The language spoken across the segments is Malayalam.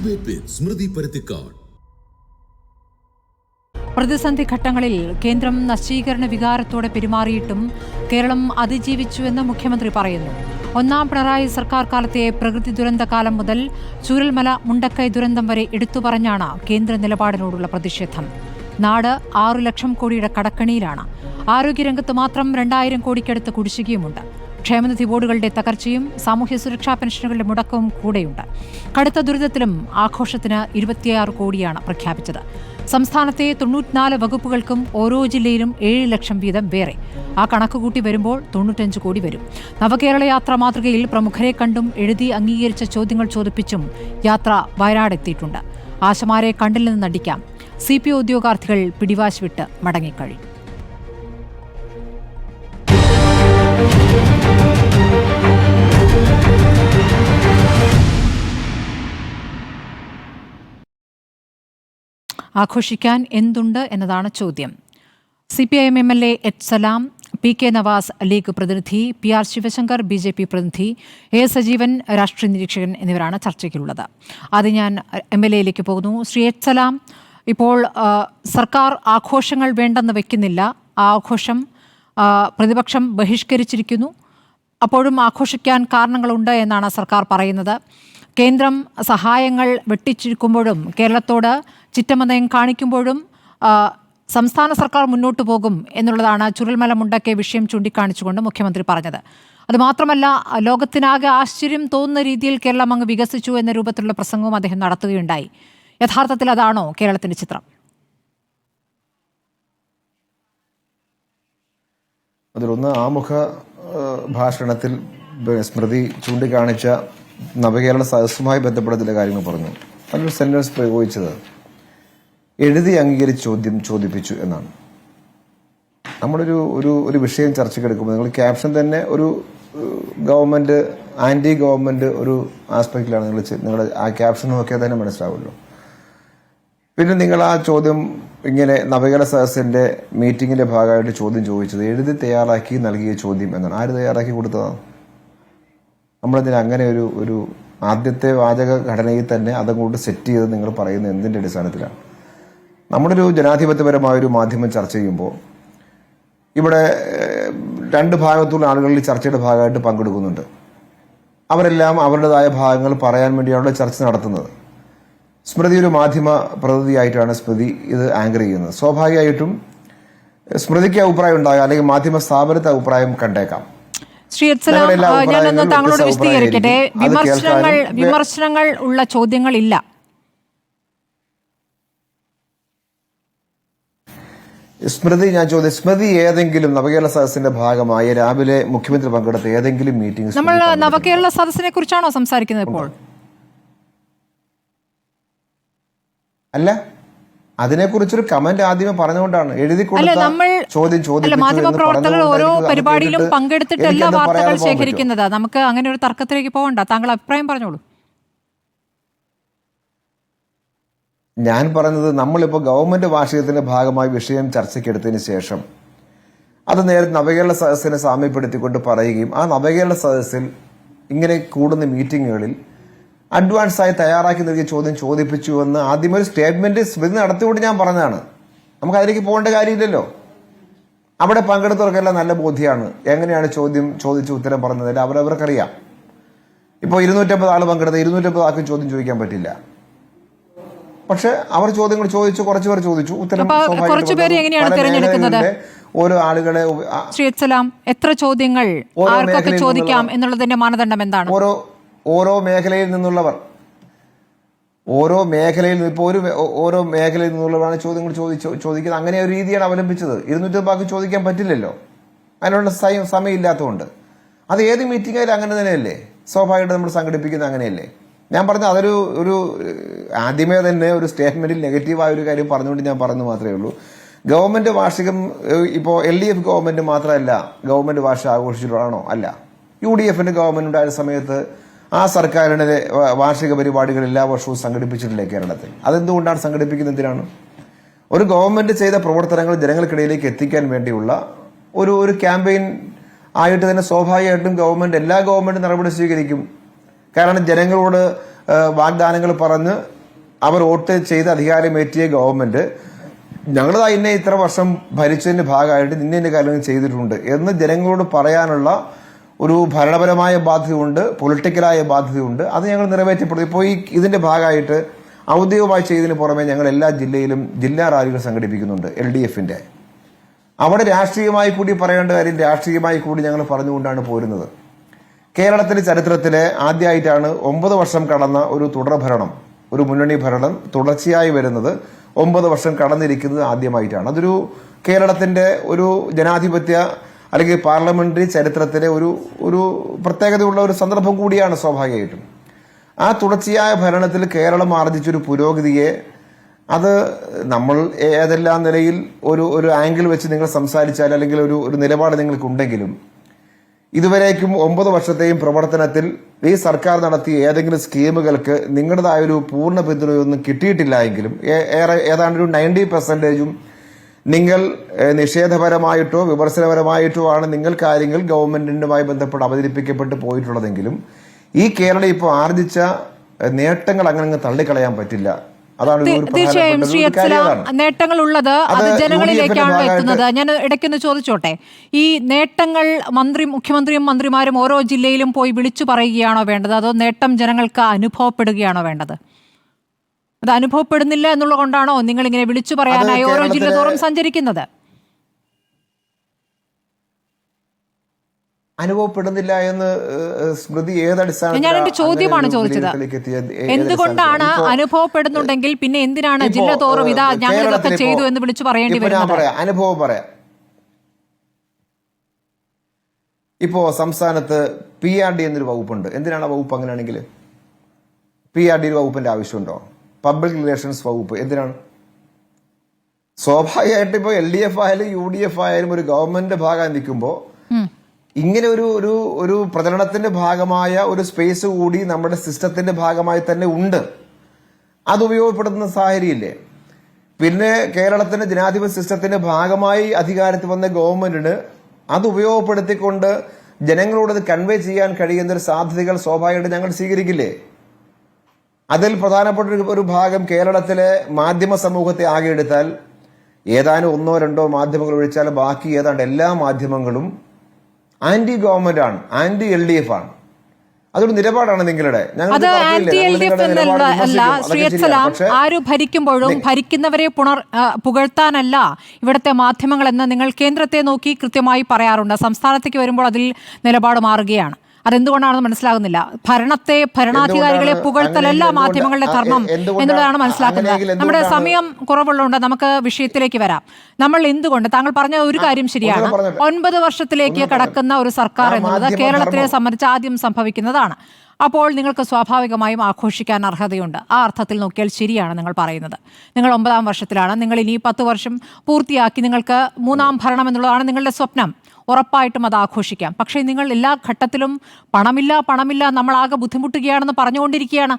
ഡിബേറ്റ് വിത്ത് സ്മൃതി പരുത്തിക്കാട്. പ്രതിസന്ധി ഘട്ടങ്ങളിൽ കേന്ദ്രം നശീകരണ വികാരത്തോടെ പെരുമാറിയിട്ടും കേരളം അതിജീവിച്ചുവെന്ന് മുഖ്യമന്ത്രി പറയുന്നു. ഒന്നാം പിണറായി സർക്കാർ കാലത്തെ പ്രകൃതി ദുരന്ത കാലം മുതൽ ചൂരൽമല മുണ്ടക്കൈ ദുരന്തം വരെ എടുത്തുപറഞ്ഞാണ് കേന്ദ്ര നിലപാടിനോടുള്ള പ്രതിഷേധം. നാട് 6 ലക്ഷം കോടിയുടെ കടക്കണിയിലാണ്. ആരോഗ്യരംഗത്ത് മാത്രം 2000 കോടിക്കടുത്ത് കുടിശ്ശികയുമുണ്ട്. ക്ഷേമനിധി ബോർഡുകളുടെ തകർച്ചയും സാമൂഹ്യ സുരക്ഷാ പെൻഷനുകളുടെ മുടക്കവും കൂടെയുണ്ട്. കടുത്ത ദുരിതത്തിലും ആഘോഷത്തിന് 26 കോടിയാണ് പ്രഖ്യാപിച്ചത്. സംസ്ഥാനത്തെ 94 വകുപ്പുകൾക്കും ഓരോ ജില്ലയിലും 7 ലക്ഷം വീതം വേറെ. ആ കണക്ക് കൂട്ടി വരുമ്പോൾ 95 കോടി വരും. നവകേരള യാത്ര മാതൃകയിൽ പ്രമുഖരെ കണ്ടും എഴുതി അംഗീകരിച്ച ചോദ്യങ്ങൾ ചോദിപ്പിച്ചും യാത്ര വയനാടെത്തിയിട്ടുണ്ട്. ആശമാരെ കണ്ടില്ലെന്ന് നടിക്കാം. CPO ഉദ്യോഗാർത്ഥികൾ പിടിവാശ് വിട്ട് മടങ്ങിക്കഴിഞ്ഞു. ആഘോഷിക്കാൻ എന്തുണ്ട് എന്നതാണ് ചോദ്യം. CPIM MLA എച്ച് സലാം, PK നവാസ് ലീഗ് പ്രതിനിധി, PR ശിവശങ്കർ BJP പ്രതിനിധി, A സജീവൻ രാഷ്ട്രീയ നിരീക്ഷകൻ എന്നിവരാണ് ചർച്ചയ്ക്കുള്ളത്. ആദ്യം ഞാൻ MLAയിലേക്ക് പോകുന്നു. ശ്രീ എച്ച് സലാം, ഇപ്പോൾ സർക്കാർ ആഘോഷങ്ങൾ വേണ്ടെന്ന് വെക്കുന്നില്ല. ആ ആഘോഷം പ്രതിപക്ഷം ബഹിഷ്കരിച്ചിരിക്കുന്നു. അപ്പോഴും ആഘോഷിക്കാൻ കാരണങ്ങളുണ്ട് എന്നാണ് സർക്കാർ പറയുന്നത്. കേന്ദ്രം സഹായങ്ങൾ വെട്ടിച്ചുരുക്കുമ്പോഴും കേരളത്തോട് ചിറ്റമനയം കാണിക്കുമ്പോഴും സംസ്ഥാന സർക്കാർ മുന്നോട്ട് പോകും എന്നുള്ളതാണ് ചുരൽമല മുണ്ടക്കൈ വിഷയം ചൂണ്ടിക്കാണിച്ചുകൊണ്ട് മുഖ്യമന്ത്രി പറഞ്ഞത്. അതുമാത്രമല്ല, ലോകത്തിനാകെ ആശ്ചര്യം തോന്നുന്ന രീതിയിൽ കേരളം അങ്ങ് വികസിച്ചു എന്ന രൂപത്തിലുള്ള പ്രസംഗവും അദ്ദേഹം നടത്തുകയുണ്ടായി. യഥാർത്ഥത്തിൽ അതാണോ കേരളത്തിന്റെ ചിത്രം? അതിലൊന്ന്, ആമുഖ ഭാഷണത്തിൽ സ്മൃതി ചൂണ്ടിക്കാണിച്ച നവകേരള സദസ്സുമായി ബന്ധപ്പെട്ട ചില കാര്യങ്ങൾ പറഞ്ഞു. അതിലൊരു സെന്റൻസ് പ്രയോഗിച്ചത് എഴുതി അംഗീകരിച്ച് ചോദിപ്പിച്ചു എന്നാണ്. നമ്മളൊരു ഒരു വിഷയം ചർച്ചയ്ക്കെടുക്കുമ്പോൾ നിങ്ങൾ ക്യാപ്ഷൻ തന്നെ ഒരു ഗവൺമെന്റ് ആന്റി ഗവൺമെന്റ് ഒരു ആസ്പെക്റ്റിലാണ് നിങ്ങളുടെ ആ ക്യാപ്ഷൻ നോക്കിയാൽ തന്നെ മനസ്സിലാവുമല്ലോ. പിന്നെ നിങ്ങൾ ആ ചോദ്യം ഇങ്ങനെ നവകേരള സദസ്സിന്റെ മീറ്റിംഗിന്റെ ഭാഗമായിട്ട് ചോദ്യം ചോദിച്ചത് എഴുതി തയ്യാറാക്കി നൽകിയ ചോദ്യം എന്നാണ്. ആര് തയ്യാറാക്കി കൊടുത്തതാണ്? നമ്മളതിന് അങ്ങനെ ഒരു ആദ്യത്തെ വാചക ഘടനയിൽ തന്നെ അതങ്ങോട്ട് സെറ്റ് ചെയ്ത് നിങ്ങൾ പറയുന്നത് എന്തിന്റെ അടിസ്ഥാനത്തിലാണ്? നമ്മളൊരു ജനാധിപത്യപരമായൊരു മാധ്യമം ചർച്ച ചെയ്യുമ്പോൾ ഇവിടെ രണ്ട് ഭാഗത്തുള്ള ആളുകൾ ഈ ചർച്ചയുടെ ഭാഗമായിട്ട് പങ്കെടുക്കുന്നുണ്ട്. അവരെല്ലാം അവരുടേതായ ഭാഗങ്ങൾ പറയാൻ വേണ്ടിയാണ് ചർച്ച നടത്തുന്നത്. സ്മൃതി ഒരു മാധ്യമ പ്രതിനിധിയായിട്ടാണ് സ്മൃതി ഇത് ആങ്കർ ചെയ്യുന്നത്. സ്വാഭാവികമായിട്ടും സ്മൃതിക്ക് അഭിപ്രായം ഉണ്ടാകാം, അല്ലെങ്കിൽ മാധ്യമ സ്ഥാപനത്തെ അഭിപ്രായം കണ്ടേക്കാം. ശ്രീ ഞാനൊന്ന് താങ്കളോട് വിശദീകരിക്കട്ടെ. വിമർശനങ്ങൾ ഉള്ള ചോദ്യങ്ങളില്ല. സ്മൃതി ഏതെങ്കിലും നവകേരള സദസ്സിന്റെ ഭാഗമായി രാവിലെ മുഖ്യമന്ത്രി പങ്കെടുത്ത ഏതെങ്കിലും മീറ്റിംഗ് നമ്മൾ നവകേരള സദസ്സിനെ കുറിച്ചാണോ സംസാരിക്കുന്നത് ഇപ്പോൾ? അല്ല, അതിനെക്കുറിച്ചൊരു കമന്റ് ആദ്യമേ പറഞ്ഞുകൊണ്ടാണ് എഴുതി കൊടുത്ത മാധ്യമപ്രവർത്തകർ ഓരോ പരിപാടിയിലും പങ്കെടുത്തിട്ട് എല്ലാ വാർത്തകൾ ശേഖരിക്കുന്നത്. നമുക്ക് അങ്ങനെ ഒരു തർക്കത്തിലേക്ക് പോകണ്ട. താങ്കൾ അഭിപ്രായം പറഞ്ഞോളൂ. ഞാൻ പറഞ്ഞത് നമ്മളിപ്പോൾ ഗവൺമെന്റ് വാർഷികത്തിന്റെ ഭാഗമായി വിഷയം ചർച്ചയ്ക്കെടുത്തതിന് ശേഷം അത് നേരെ നവകേരള സദസ്സിനെ സാമ്യപ്പെടുത്തിക്കൊണ്ട് പറയുകയും ആ നവകേരള സദസ്സിൽ ഇങ്ങനെ കൂടുന്ന മീറ്റിങ്ങുകളിൽ അഡ്വാൻസായി തയ്യാറാക്കി നൽകിയ ചോദ്യം ചോദിപ്പിച്ചുവെന്ന് ആദ്യമേ ഒരു സ്റ്റേറ്റ്മെന്റ് സ്മൃതി നടത്തിക്കൊണ്ട് ഞാൻ പറഞ്ഞതാണ്. നമുക്ക് അതിലേക്ക് പോകേണ്ട കാര്യമില്ലല്ലോ. അവിടെ പങ്കെടുത്തവർക്കെല്ലാം നല്ല ബോധ്യമാണ് എങ്ങനെയാണ് ചോദ്യം ചോദിച്ച് ഉത്തരം പറഞ്ഞതിൽ അവരവർക്കറിയാം. ഇപ്പോൾ 250 ആൾ പങ്കെടുത്ത 250 ആൾക്കും ചോദ്യം ചോദിക്കാൻ പറ്റില്ല. പക്ഷെ അവർ ചോദ്യങ്ങൾ ചോദിച്ചു, കുറച്ചുപേർ ചോദിച്ചു, ഉത്തരം ഓരോ ആളുകളെ എത്ര ചോദ്യങ്ങൾ ചോദിക്കാം എന്നുള്ളതിന്റെ മാനദണ്ഡം എന്താണ്? ഓരോ മേഖലയിൽ നിന്നുള്ളവർ ഓരോ മേഖലയിൽ നിന്നുള്ളവരാണ് ചോദ്യങ്ങൾ ചോദിക്കുന്നത്. അങ്ങനെ ഒരു രീതിയാണ് അവലംബിച്ചത്. 250 ചോദിക്കാൻ പറ്റില്ലല്ലോ, അതിനുള്ള സമയമില്ലാത്തതുകൊണ്ട്. അത് ഏത് മീറ്റിംഗ് ആയാലും അങ്ങനെ തന്നെയല്ലേ, സ്വാഭാവികമായിട്ട് നമ്മൾ സംഘടിപ്പിക്കുന്നത് അങ്ങനെയല്ലേ. ഞാൻ പറഞ്ഞ ഒരു ആദ്യമേ തന്നെ ഒരു സ്റ്റേറ്റ്മെന്റിൽ നെഗറ്റീവായ ഒരു കാര്യം പറഞ്ഞുകൊണ്ട് ഞാൻ പറഞ്ഞു മാത്രമേ ഉള്ളൂ. ഗവൺമെന്റ് വാർഷികം ഇപ്പോൾ LDF ഗവൺമെന്റ് മാത്രമല്ല ഗവൺമെന്റ് വാർഷികം ആഘോഷിച്ചിട്ടാണോ? അല്ല. UDFന്റെ ഗവൺമെന്റ് ഉണ്ടായ സമയത്ത് ആ സർക്കാരിന്റെ വാർഷിക പരിപാടികൾ എല്ലാ വർഷവും സംഘടിപ്പിച്ചിട്ടില്ലേ കേരളത്തിൽ? അതെന്തുകൊണ്ടാണ് സംഘടിപ്പിക്കുന്നതിനാണ്? ഒരു ഗവൺമെന്റ് ചെയ്ത പ്രവർത്തനങ്ങൾ ജനങ്ങൾക്കിടയിലേക്ക് എത്തിക്കാൻ വേണ്ടിയുള്ള ഒരു ക്യാമ്പയിൻ ആയിട്ട് തന്നെ സ്വാഭാവികമായിട്ടും എല്ലാ ഗവൺമെന്റും നടപടി സ്വീകരിക്കും. കാരണം ജനങ്ങളോട് വാഗ്ദാനങ്ങൾ പറഞ്ഞ് അവർ വോട്ട് ചെയ്ത് അധികാരമേറ്റിയ ഗവൺമെന്റ് ഞങ്ങളതാ ഇന്നെ ഇത്ര വർഷം ഭരിച്ചതിന്റെ ഭാഗമായിട്ട് ഇന്ന കാര്യങ്ങൾ ചെയ്തിട്ടുണ്ട് എന്ന് ജനങ്ങളോട് പറയാനുള്ള ഒരു ഭരണപരമായ ബാധ്യതയുണ്ട്, പൊളിറ്റിക്കലായ ബാധ്യതയുണ്ട്. അത് ഞങ്ങൾ നിറവേറ്റപ്പെടും. ഇപ്പോൾ ഇതിന്റെ ഭാഗമായിട്ട് ഔദ്യോഗികമായി ചെയ്തതിന് പുറമെ ഞങ്ങൾ എല്ലാ ജില്ലയിലും ജില്ലാ റാലികൾ സംഘടിപ്പിക്കുന്നുണ്ട് LDFന്റെ. അവിടെ രാഷ്ട്രീയമായി കൂടി പറയേണ്ട കാര്യം രാഷ്ട്രീയമായി കൂടി ഞങ്ങൾ പറഞ്ഞുകൊണ്ടാണ് പോരുന്നത്. കേരളത്തിന്റെ ചരിത്രത്തിലെ ആദ്യമായിട്ടാണ് 9 വർഷം കടന്ന ഒരു തുടർഭരണം, ഒരു മുന്നണി ഭരണം തുടർച്ചയായി വരുന്നത് 9 വർഷം കടന്നിരിക്കുന്നത് ആദ്യമായിട്ടാണ്. അതൊരു കേരളത്തിന്റെ ഒരു ജനാധിപത്യ അല്ലെങ്കിൽ പാർലമെന്ററി ചരിത്രത്തിലെ ഒരു പ്രത്യേകതയുള്ള ഒരു സന്ദർഭം കൂടിയാണ് സ്വാഭാവികമായിട്ടും. ആ തുടർച്ചയായ ഭരണത്തിൽ കേരളം ആർജിച്ചൊരു പുരോഗതിയെ അത് നമ്മൾ ഏതെല്ലാം നിലയിൽ ഒരു ആംഗിൾ വെച്ച് നിങ്ങൾ സംസാരിച്ചാൽ അല്ലെങ്കിൽ ഒരു നിലപാട് നിങ്ങൾക്കുണ്ടെങ്കിലും ഇതുവരേക്കും 9 വർഷത്തെയും പ്രവർത്തനത്തിൽ ഈ സർക്കാർ നടത്തിയ ഏതെങ്കിലും സ്കീമുകൾക്ക് നിങ്ങളുടേതായ ഒരു പൂർണ്ണ പിന്തുണയൊന്നും കിട്ടിയിട്ടില്ല എങ്കിലും ഏതാണ്ട് ഒരു 90% നിങ്ങൾ നിഷേധപരമായിട്ടോ വിമർശനപരമായിട്ടോ ആണ് നിങ്ങൾ കാര്യങ്ങൾ ഗവൺമെന്റിനുമായി ബന്ധപ്പെട്ട് അവതരിപ്പിക്കപ്പെട്ട് പോയിട്ടുള്ളതെങ്കിലും ഈ കേരളം ഇപ്പോൾ ആർജിച്ച നേട്ടങ്ങൾ അങ്ങനെ തള്ളിക്കളയാൻ പറ്റില്ല. അതാണ് തീർച്ചയായും ശ്രീ എത്സലാം, നേട്ടങ്ങളുള്ളത് അത് ജനങ്ങളിലേക്കാണ് എത്തുന്നത്. ഞാൻ ഇടയ്ക്കൊന്ന് ചോദിച്ചോട്ടെ, ഈ നേട്ടങ്ങൾ മുഖ്യമന്ത്രിയും മന്ത്രിമാരും ഓരോ ജില്ലയിലും പോയി വിളിച്ചു പറയുകയാണോ വേണ്ടത്, അതോ നേട്ടം ജനങ്ങൾക്ക് അനുഭവപ്പെടുകയാണോ വേണ്ടത്? അത് അനുഭവപ്പെടുന്നില്ല എന്നുള്ളത് കൊണ്ടാണോ നിങ്ങൾ ഇങ്ങനെ വിളിച്ചു പറയാനായി ഓരോ ജില്ല തോറും സഞ്ചരിക്കുന്നത്? അനുഭവപ്പെടുന്നില്ല എന്ന് സ്മൃതി ഏതടിസ്ഥാനത്തിൽ? ഞാൻ എന്റെ ചോദ്യമാണ് ചോദിച്ചത്. എന്തുകൊണ്ടാണ് അനുഭവപ്പെടുന്നുണ്ടെങ്കിൽ പിന്നെ എന്തിനാണ് ജില്ല തോറും ഇതാ ഞങ്ങൾ ഇതൊക്കെ ചെയ്തു എന്ന് വിളിച്ചു പറയേണ്ടി വരുന്നത്? അനുഭവം പറയാം. ഇപ്പോ സംസ്ഥാനത്ത് PRD എന്നൊരു വകുപ്പുണ്ട്. എന്തിനാണ് ആ വകുപ്പ്? അങ്ങനെയാണെങ്കിൽ PRD ഒരു വകുപ്പിന്റെ ആവശ്യമുണ്ടോ? പബ്ലിക് റിലേഷൻസ് വകുപ്പ് എന്തിനാണ്? സ്വാഭാവികമായിട്ട് ഇപ്പൊ LDF ആയാലും UDF ആയാലും ഒരു ഗവൺമെന്റിന്റെ ഭാഗമായി നിൽക്കുമ്പോൾ ഇങ്ങനെ ഒരു പ്രചരണത്തിന്റെ ഭാഗമായ ഒരു സ്പേസ് കൂടി നമ്മുടെ സിസ്റ്റത്തിന്റെ ഭാഗമായി തന്നെ ഉണ്ട്. അത് ഉപയോഗപ്പെടുത്തുന്ന സാഹചര്യമില്ലേ? പിന്നെ കേരളത്തിന്റെ ജനാധിപത്യ സിസ്റ്റത്തിന്റെ ഭാഗമായി അധികാരത്തിൽ വന്ന ഗവൺമെന്റിന് അത് ഉപയോഗപ്പെടുത്തിക്കൊണ്ട് ജനങ്ങളോട് അത് കൺവേ ചെയ്യാൻ കഴിയുന്ന ഒരു സാധ്യതകൾ സ്വാഭാവികമായിട്ട് ഞങ്ങൾ സ്വീകരിക്കില്ലേ? അതിൽ പ്രധാനപ്പെട്ട ഒരു ഭാഗം കേരളത്തിലെ മാധ്യമ സമൂഹത്തെ ആകെ എടുത്താൽ ഏതാനും 1-2 മാധ്യമങ്ങൾ ഒഴിച്ചാൽ ബാക്കി ഏതാണ്ട് എല്ലാ മാധ്യമങ്ങളും ആന്റി ഗവൺമെന്റ് ആണ്, ആന്റി LDF ആണ്. അതൊരു നിലപാടാണ് നിങ്ങളുടെ. അത് ആന്റി LDF എന്നല്ല ശ്രീ എത്സലാം, ആര് ഭരിക്കുമ്പോഴും ഭരിക്കുന്നവരെ പുകഴ്ത്താനല്ല ഇവിടുത്തെ മാധ്യമങ്ങൾ എന്ന് നിങ്ങൾ കേന്ദ്രത്തെ നോക്കി കൃത്യമായി പറയാറുണ്ട്. സംസ്ഥാനത്തേക്ക് വരുമ്പോൾ അതിൽ നിലപാട് മാറുകയാണ്. അതെന്തുകൊണ്ടാണെന്ന് മനസ്സിലാകുന്നില്ല. ഭരണാധികാരികളെ പുകഴ്ത്തലല്ല മാധ്യമങ്ങളുടെ ധർമ്മം എന്നുള്ളതാണ് മനസ്സിലാക്കുന്നത്. നമ്മുടെ സമയം കുറവുള്ളതുകൊണ്ട് നമുക്ക് വിഷയത്തിലേക്ക് വരാം. നമ്മൾ എന്തുകൊണ്ട്, താങ്കൾ പറഞ്ഞ ഒരു കാര്യം ശരിയാണ്, 9 വർഷത്തിലേക്ക് കടക്കുന്ന ഒരു സർക്കാർ എന്നുള്ളത് കേരളത്തിനെ സംബന്ധിച്ച് ആദ്യം സംഭവിക്കുന്നതാണ്. അപ്പോൾ നിങ്ങൾക്ക് സ്വാഭാവികമായും ആഘോഷിക്കാൻ അർഹതയുണ്ട്. ആ അർത്ഥത്തിൽ നോക്കിയാൽ ശരിയാണ് നിങ്ങൾ പറയുന്നത്. നിങ്ങൾ 9ാം വർഷത്തിലാണ്. നിങ്ങൾ ഇനി 10 വർഷം പൂർത്തിയാക്കി നിങ്ങൾക്ക് 3ാം ഭരണം എന്നുള്ളതാണ് നിങ്ങളുടെ സ്വപ്നം. ഉറപ്പായിട്ടും അത് ആഘോഷിക്കാം. പക്ഷേ നിങ്ങൾ എല്ലാ ഘട്ടത്തിലും പണമില്ല, നമ്മളാകെ ബുദ്ധിമുട്ടുകയാണെന്ന് പറഞ്ഞുകൊണ്ടിരിക്കുകയാണ്.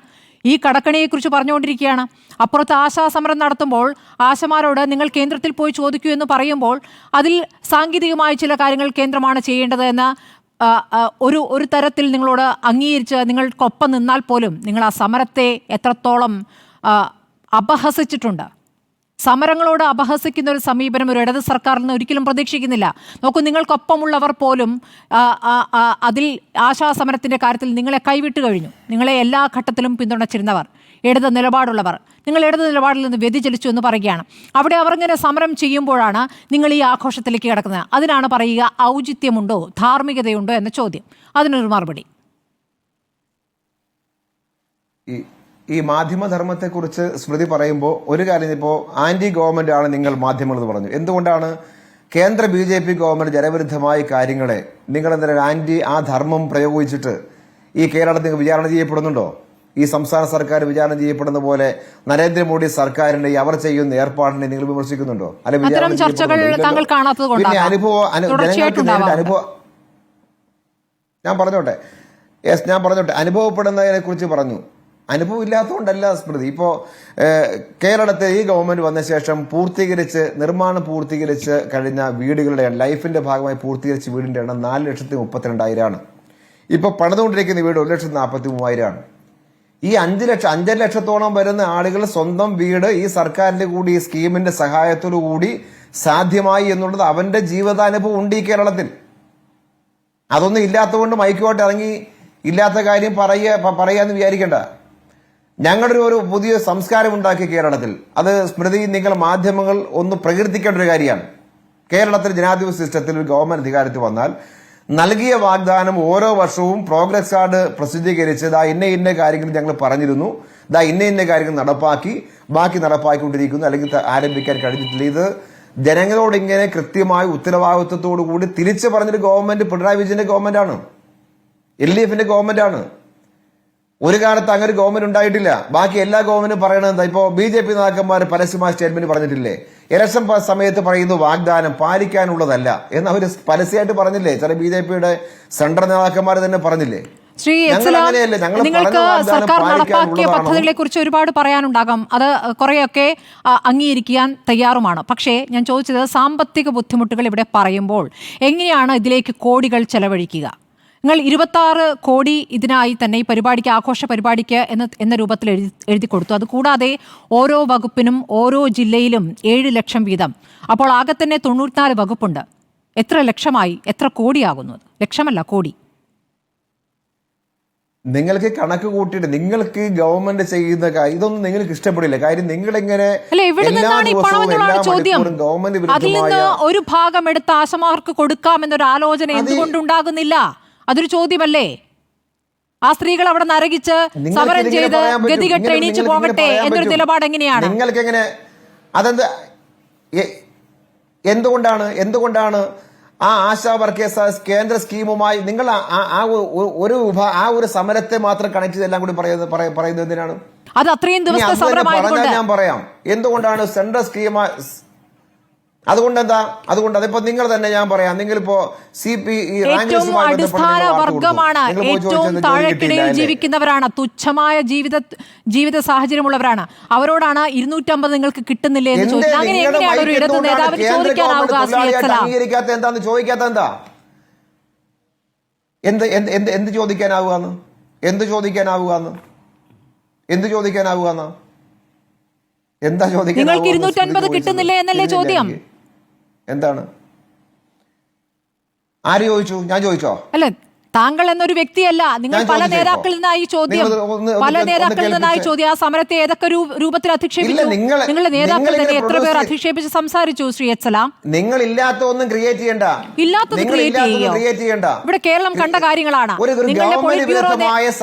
ഈ കടക്കണിയെക്കുറിച്ച് പറഞ്ഞുകൊണ്ടിരിക്കുകയാണ്. അപ്പുറത്ത് ആശാസമരം നടത്തുമ്പോൾ ആശമാരോട് നിങ്ങൾ കേന്ദ്രത്തിൽ പോയി ചോദിക്കൂ എന്ന് പറയുമ്പോൾ അതിൽ സാങ്കേതികമായ ചില കാര്യങ്ങൾ കേന്ദ്രമാണ് ചെയ്യേണ്ടത് എന്ന് ഒരു തരത്തിൽ നിങ്ങളോട് അംഗീകരിച്ച് നിങ്ങൾക്കൊപ്പം നിന്നാൽ പോലും നിങ്ങൾ ആ സമരത്തെ എത്രത്തോളം അപഹസിച്ചിട്ടുണ്ട്. സമരങ്ങളോട് അപഹസിക്കുന്ന ഒരു സമീപനം ഒരു ഇടത് സർക്കാരിൽ നിന്ന് ഒരിക്കലും പ്രതീക്ഷിക്കുന്നില്ല. നോക്കൂ, നിങ്ങൾക്കൊപ്പമുള്ളവർ പോലും അതിൽ ആശാസമരത്തിൻ്റെ കാര്യത്തിൽ നിങ്ങളെ കൈവിട്ട് കഴിഞ്ഞു. നിങ്ങളെ എല്ലാ ഘട്ടത്തിലും പിന്തുണച്ചിരുന്നവർ, ഇടത് നിലപാടുള്ളവർ, നിങ്ങൾ ഇടത് നിലപാടിൽ നിന്ന് വ്യതിചലിച്ചു എന്ന് പറയുകയാണ്. അവിടെ അവർ ഇങ്ങനെ സമരം ചെയ്യുമ്പോഴാണ് നിങ്ങൾ ഈ ആഘോഷത്തിലേക്ക് കിടക്കുന്നത്. അതിനാണ് പറയുക ഔചിത്യമുണ്ടോ, ധാർമ്മികതയുണ്ടോ എന്ന ചോദ്യം. അതിനൊരു മറുപടി. ഈ മാധ്യമധർമ്മത്തെക്കുറിച്ച് സ്മൃതി പറയുമ്പോൾ ഒരു കാര്യം, ഇപ്പോൾ ആന്റി ഗവൺമെന്റ് ആണ് നിങ്ങൾ മാധ്യമങ്ങൾ എന്ന് പറഞ്ഞു. എന്തുകൊണ്ടാണ് കേന്ദ്ര BJP ഗവൺമെന്റ് ജനവിരുദ്ധമായ കാര്യങ്ങളെ നിങ്ങളെന്തായാലും ആ ധർമ്മം പ്രയോഗിച്ചിട്ട് ഈ കേരളത്തിൽ വിചാരണ ചെയ്യപ്പെടുന്നുണ്ടോ? ഈ സംസ്ഥാന സർക്കാർ വിചാരണ ചെയ്യപ്പെടുന്ന പോലെ നരേന്ദ്രമോദി സർക്കാരിന്റെ അവർ ചെയ്യുന്ന ഏർപ്പാടിനെ നിങ്ങൾ വിമർശിക്കുന്നുണ്ടോ? അല്ലെങ്കിൽ പിന്നെ ജനങ്ങൾക്ക് നേരിട്ട് ഞാൻ പറഞ്ഞോട്ടെ അനുഭവപ്പെടുന്നതിനെ കുറിച്ച് പറഞ്ഞു. അനുഭവം ഇല്ലാത്തതുകൊണ്ടല്ല സ്മൃതി. ഇപ്പോൾ കേരളത്തിൽ ഈ ഗവൺമെന്റ് വന്ന ശേഷം നിർമ്മാണം പൂർത്തീകരിച്ച് കഴിഞ്ഞ വീടുകളുടെ ലൈഫിന്റെ ഭാഗമായി പൂർത്തീകരിച്ച വീടിന്റെ എണ്ണം 4,32,000 ആണ്. ഇപ്പോൾ പണിതുകൊണ്ടിരിക്കുന്ന വീട് 1,43,000 ആണ്. ഈ 5 ലക്ഷത്തോളം വരുന്ന ആളുകൾ സ്വന്തം വീട് ഈ സർക്കാരിന്റെ കൂടി ഈ സ്കീമിന്റെ സഹായത്തോടു കൂടി സാധ്യമായി എന്നുള്ളത് അവന്റെ ജീവിതാനുഭവം ഉണ്ട് ഈ കേരളത്തിൽ. അതൊന്നും ഇല്ലാത്തതുകൊണ്ട് മൈക്കോട്ട് ഇറങ്ങി ഇല്ലാത്ത കാര്യം പറയാന്ന് വിചാരിക്കേണ്ട. ഞങ്ങളുടെ ഒരു പുതിയ സംസ്കാരം ഉണ്ടാക്കി കേരളത്തിൽ. അത് സ്മൃതി, നിങ്ങൾ മാധ്യമങ്ങൾ ഒന്ന് പ്രകീർത്തിക്കേണ്ട ഒരു കാര്യമാണ്. കേരളത്തിൽ ജനാധിപത്യ സിസ്റ്റത്തിൽ ഒരു ഗവൺമെന്റ് അധികാരത്തിൽ വന്നാൽ നൽകിയ വാഗ്ദാനം ഓരോ വർഷവും പ്രോഗ്രസ് കാർഡ് പ്രസിദ്ധീകരിച്ച് ഇന്ന കാര്യങ്ങൾ ഞങ്ങൾ പറഞ്ഞിരുന്നു, ഇന്ന കാര്യങ്ങൾ നടപ്പാക്കി, ബാക്കി നടപ്പാക്കിക്കൊണ്ടിരിക്കുന്നു, അല്ലെങ്കിൽ ആരംഭിക്കാൻ കഴിഞ്ഞിട്ടില്ല. ഇത് ജനങ്ങളോട് ഇങ്ങനെ കൃത്യമായ ഉത്തരവാദിത്വത്തോടു കൂടി തിരിച്ചു പറഞ്ഞൊരു ഗവൺമെന്റ് പിണറായി വിജയന്റെ ഗവൺമെന്റാണ്, LDFന്റെ ഗവൺമെന്റാണ്. ഒരു കാലത്ത് അങ്ങനെ ഒരു ഗവൺമെന്റ് ഉണ്ടായിട്ടില്ല. ബാക്കി എല്ലാ ഗവൺമെന്റും പറയണത് ഇപ്പോ BJP നേതാക്കന്മാർ പരസ്യമായ സ്റ്റേറ്റ്മെന്റ് പറഞ്ഞിട്ടില്ലേ? ഇലക്ഷൻ സമയത്ത് പറയുന്നു വാഗ്ദാനം പാലിക്കാനുള്ളതല്ല എന്ന് അവർ പരസ്യമായിട്ട് പറഞ്ഞില്ലേ? ചില BJPയുടെ സെൻട്രൽ നേതാക്കന്മാർ തന്നെ പറഞ്ഞില്ലേ? ശ്രീ നിങ്ങൾക്ക് സർക്കാർ നടപ്പാക്കിയ പദ്ധതികളെ കുറിച്ച് ഒരുപാട് പറയാനുണ്ടാകാം. അത് കുറെയൊക്കെ അംഗീകരിക്കാൻ തയ്യാറുമാണ്. പക്ഷേ ഞാൻ ചോദിച്ചത്, സാമ്പത്തിക ബുദ്ധിമുട്ടുകൾ ഇവിടെ പറയുമ്പോൾ എങ്ങനെയാണ് ഇതിലേക്ക് കോടികൾ ചെലവഴിക്കുക? നിങ്ങൾ 26 കോടി ഇതിനായി തന്നെ ഈ പരിപാടിക്ക്, ആഘോഷ പരിപാടിക്ക് എന്ന രൂപത്തിൽ എഴുതി കൊടുത്തു. അതുകൂടാതെ ഓരോ വകുപ്പിനും ഓരോ ജില്ലയിലും 7 ലക്ഷം വീതം. അപ്പോൾ ആകെ തന്നെ 94 വകുപ്പുണ്ട്. എത്ര ലക്ഷമായി? എത്ര കോടിയാകുന്നു? ലക്ഷമല്ല, കോടി. നിങ്ങൾക്ക് കണക്ക് കൂട്ടിയിട്ട് നിങ്ങൾക്ക് ഗവൺമെന്റ് ചെയ്യുന്ന ഇതൊന്നും നിങ്ങൾക്ക് ഇഷ്ടപ്പെടില്ല. കാര്യം നിങ്ങളിങ്ങനെ ഗവൺമെന്റ് ഒരു ഭാഗം എടുത്ത് ആശമാർക്ക് കൊടുക്കാമെന്നൊരു ആലോചന എന്തുകൊണ്ടുണ്ടാകുന്നില്ല? അതൊരു ചോദ്യമല്ലേ? ആ സ്ത്രീകൾ അവിടെ നരകിച്ച് സമരം ചെയ്ത് ഗതികെട്ട് എണീച്ചു പോകട്ടെ എന്നൊരു നിലപാട് എങ്ങനെയാണ് നിങ്ങൾക്ക്? എങ്ങനെ അതെന്താ? എന്തുകൊണ്ടാണ് ആ ആശാ വർക്കേഴ്സ് കേന്ദ്ര സ്കീമുമായി നിങ്ങൾ ആ ഒരു സമരത്തെ മാത്രം കണക്ട് ചെയ്തെല്ലാം കൂടി പറയുന്നത് എന്തിനാണ്? അത് അത്രയും ദിവസത്തെ സമരമായതുകൊണ്ട് ഞാൻ പറയാം എന്തുകൊണ്ടാണ് സെൻട്രൽ സ്കീം. അതുകൊണ്ട് അതിപ്പോ നിങ്ങൾ തന്നെ, ഞാൻ പറയാം, നിങ്ങളിപ്പോ ഏറ്റവും അടിസ്ഥാന വർഗമാണ്, ഏറ്റവും താഴെക്കിടയിൽ ജീവിക്കുന്നവരാണ്, തുച്ഛമായ ജീവിത സാഹചര്യമുള്ളവരാണ്. അവരോടാണ് 250 നിങ്ങൾക്ക് കിട്ടുന്നില്ലേ എന്ന് ചോദിക്കുന്നത്. അങ്ങനെ എങ്ങനെയാണ് ഒരു ഇടതു നേതാവിന് ചോദിക്കാനാവുക? അംഗീകരിക്കാത്ത എന്താന്ന് ചോദിക്കാത്ത എന്താ? എന്ത് ചോദിക്കാനാവുകയെന്ന്? എന്താ ചോദിക്കാൻ? നിങ്ങൾക്ക് 250 കിട്ടുന്നില്ലേ എന്നല്ലേ ചോദ്യം? എന്താണ്? ആര് ചോദിച്ചു? ഞാൻ ചോദിച്ചോ? അല്ല, താങ്കൾ എന്നൊരു വ്യക്തിയല്ല. നിങ്ങൾ പല നേതാക്കളിൽ നിന്നായി ചോദ്യം, ആ സമരത്തെ ഏതൊക്കെ രൂപത്തിൽ അധിക്ഷേപിച്ചു? നിങ്ങളുടെ നേതാക്കൾ തന്നെ എത്ര പേർ അധിക്ഷേപിച്ച് സംസാരിച്ചു? ശ്രീ എച്ചലാം, നിങ്ങൾ ഇല്ലാത്തതൊന്നും ക്രിയേറ്റ് ചെയ്യണ്ട. ഇല്ലാത്തത് ക്രിയേറ്റ് ചെയ്യണ്ട. ഇവിടെ കേരളം കണ്ട കാര്യങ്ങളാണ്. നിങ്ങളുടെ പൊളിറ്റ്ബ്യൂറോ